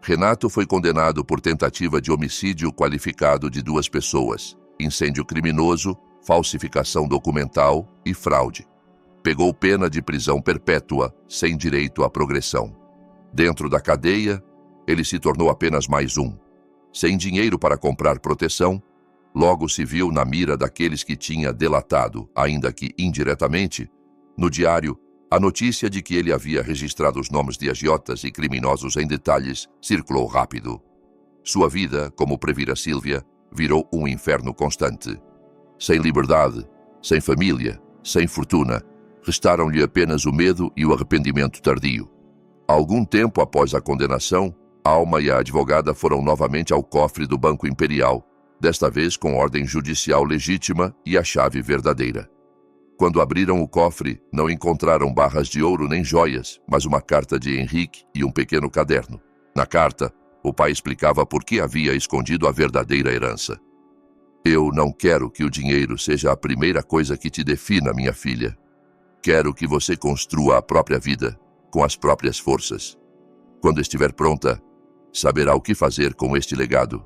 Renato foi condenado por tentativa de homicídio qualificado de 2 pessoas, incêndio criminoso, falsificação documental e fraude. Pegou pena de prisão perpétua, sem direito à progressão. Dentro da cadeia, ele se tornou apenas mais um. Sem dinheiro para comprar proteção, logo se viu na mira daqueles que tinha delatado, ainda que indiretamente, no diário, a notícia de que ele havia registrado os nomes de agiotas e criminosos em detalhes circulou rápido. Sua vida, como previra Sílvia, virou um inferno constante. Sem liberdade, sem família, sem fortuna, restaram-lhe apenas o medo e o arrependimento tardio. Algum tempo após a condenação, Alma e a advogada foram novamente ao cofre do Banco Imperial, desta vez com ordem judicial legítima e a chave verdadeira. Quando abriram o cofre, não encontraram barras de ouro nem joias, mas uma carta de Henrique e um pequeno caderno. Na carta, o pai explicava por que havia escondido a verdadeira herança. Eu não quero que o dinheiro seja a primeira coisa que te defina, minha filha. Quero que você construa a própria vida, com as próprias forças. Quando estiver pronta, saberá o que fazer com este legado.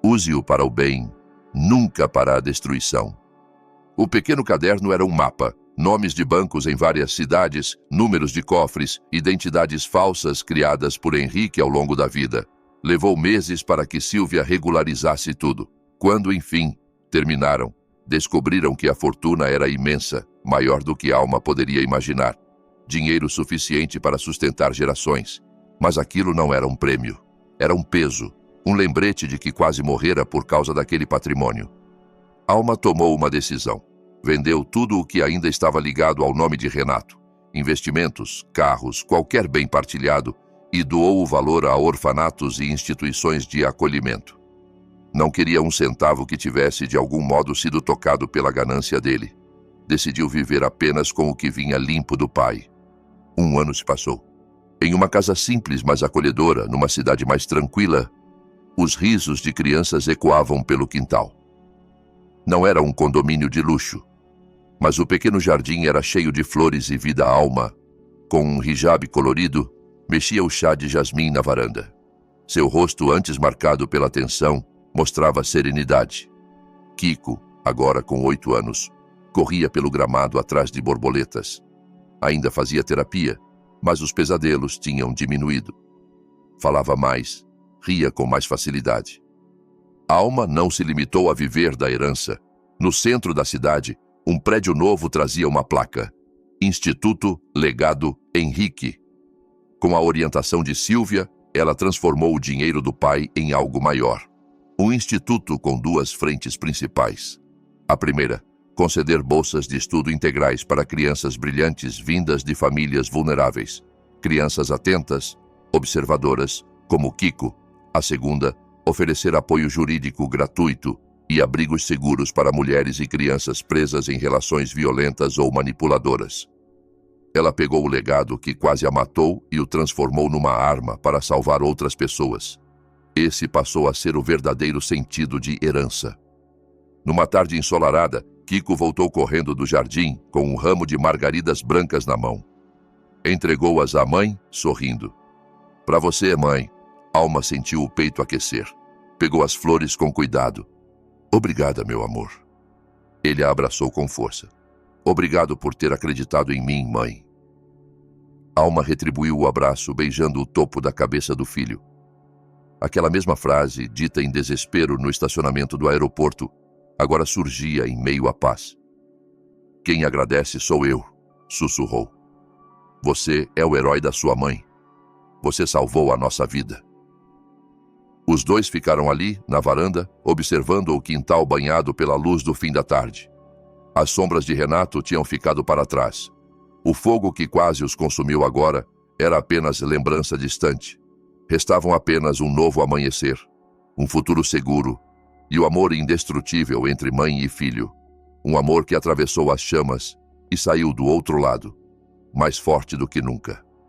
Use-o para o bem, nunca para a destruição. O pequeno caderno era um mapa, nomes de bancos em várias cidades, números de cofres, identidades falsas criadas por Henrique ao longo da vida. Levou meses para que Sílvia regularizasse tudo. Quando, enfim, terminaram, descobriram que a fortuna era imensa, maior do que Alma poderia imaginar. Dinheiro suficiente para sustentar gerações. Mas aquilo não era um prêmio. Era um peso, um lembrete de que quase morrera por causa daquele patrimônio. Alma tomou uma decisão. Vendeu tudo o que ainda estava ligado ao nome de Renato. Investimentos, carros, qualquer bem partilhado, e doou o valor a orfanatos e instituições de acolhimento. Não queria um centavo que tivesse de algum modo sido tocado pela ganância dele. Decidiu viver apenas com o que vinha limpo do pai. 1 ano se passou. Em uma casa simples, mas acolhedora, numa cidade mais tranquila, os risos de crianças ecoavam pelo quintal. Não era um condomínio de luxo, mas o pequeno jardim era cheio de flores e vida. Alma, com um hijab colorido, mexia o chá de jasmim na varanda. Seu rosto, antes marcado pela tensão, mostrava serenidade. Kiko, agora com 8 anos, corria pelo gramado atrás de borboletas. Ainda fazia terapia, mas os pesadelos tinham diminuído. Falava mais, ria com mais facilidade. Alma não se limitou a viver da herança. No centro da cidade, um prédio novo trazia uma placa: Instituto Legado Henrique. Com a orientação de Sílvia, ela transformou o dinheiro do pai em algo maior. Um instituto com 2 frentes principais. A primeira, conceder bolsas de estudo integrais para crianças brilhantes vindas de famílias vulneráveis. Crianças atentas, observadoras, como Kiko. A segunda, oferecer apoio jurídico gratuito e abrigos seguros para mulheres e crianças presas em relações violentas ou manipuladoras. Ela pegou o legado que quase a matou e o transformou numa arma para salvar outras pessoas. Esse passou a ser o verdadeiro sentido de herança. Numa tarde ensolarada, Kiko voltou correndo do jardim com um ramo de margaridas brancas na mão. Entregou-as à mãe, sorrindo. "Para você, mãe." Alma sentiu o peito aquecer. Pegou as flores com cuidado. "Obrigada, meu amor." Ele a abraçou com força. "Obrigado por ter acreditado em mim, mãe." Alma retribuiu o abraço, beijando o topo da cabeça do filho. Aquela mesma frase, dita em desespero no estacionamento do aeroporto, agora surgia em meio à paz. "Quem agradece sou eu", sussurrou. "Você é o herói da sua mãe. Você salvou a nossa vida." Os dois ficaram ali, na varanda, observando o quintal banhado pela luz do fim da tarde. As sombras de Renato tinham ficado para trás. O fogo que quase os consumiu agora era apenas lembrança distante. Restavam apenas um novo amanhecer, um futuro seguro e o amor indestrutível entre mãe e filho. Um amor que atravessou as chamas e saiu do outro lado, mais forte do que nunca.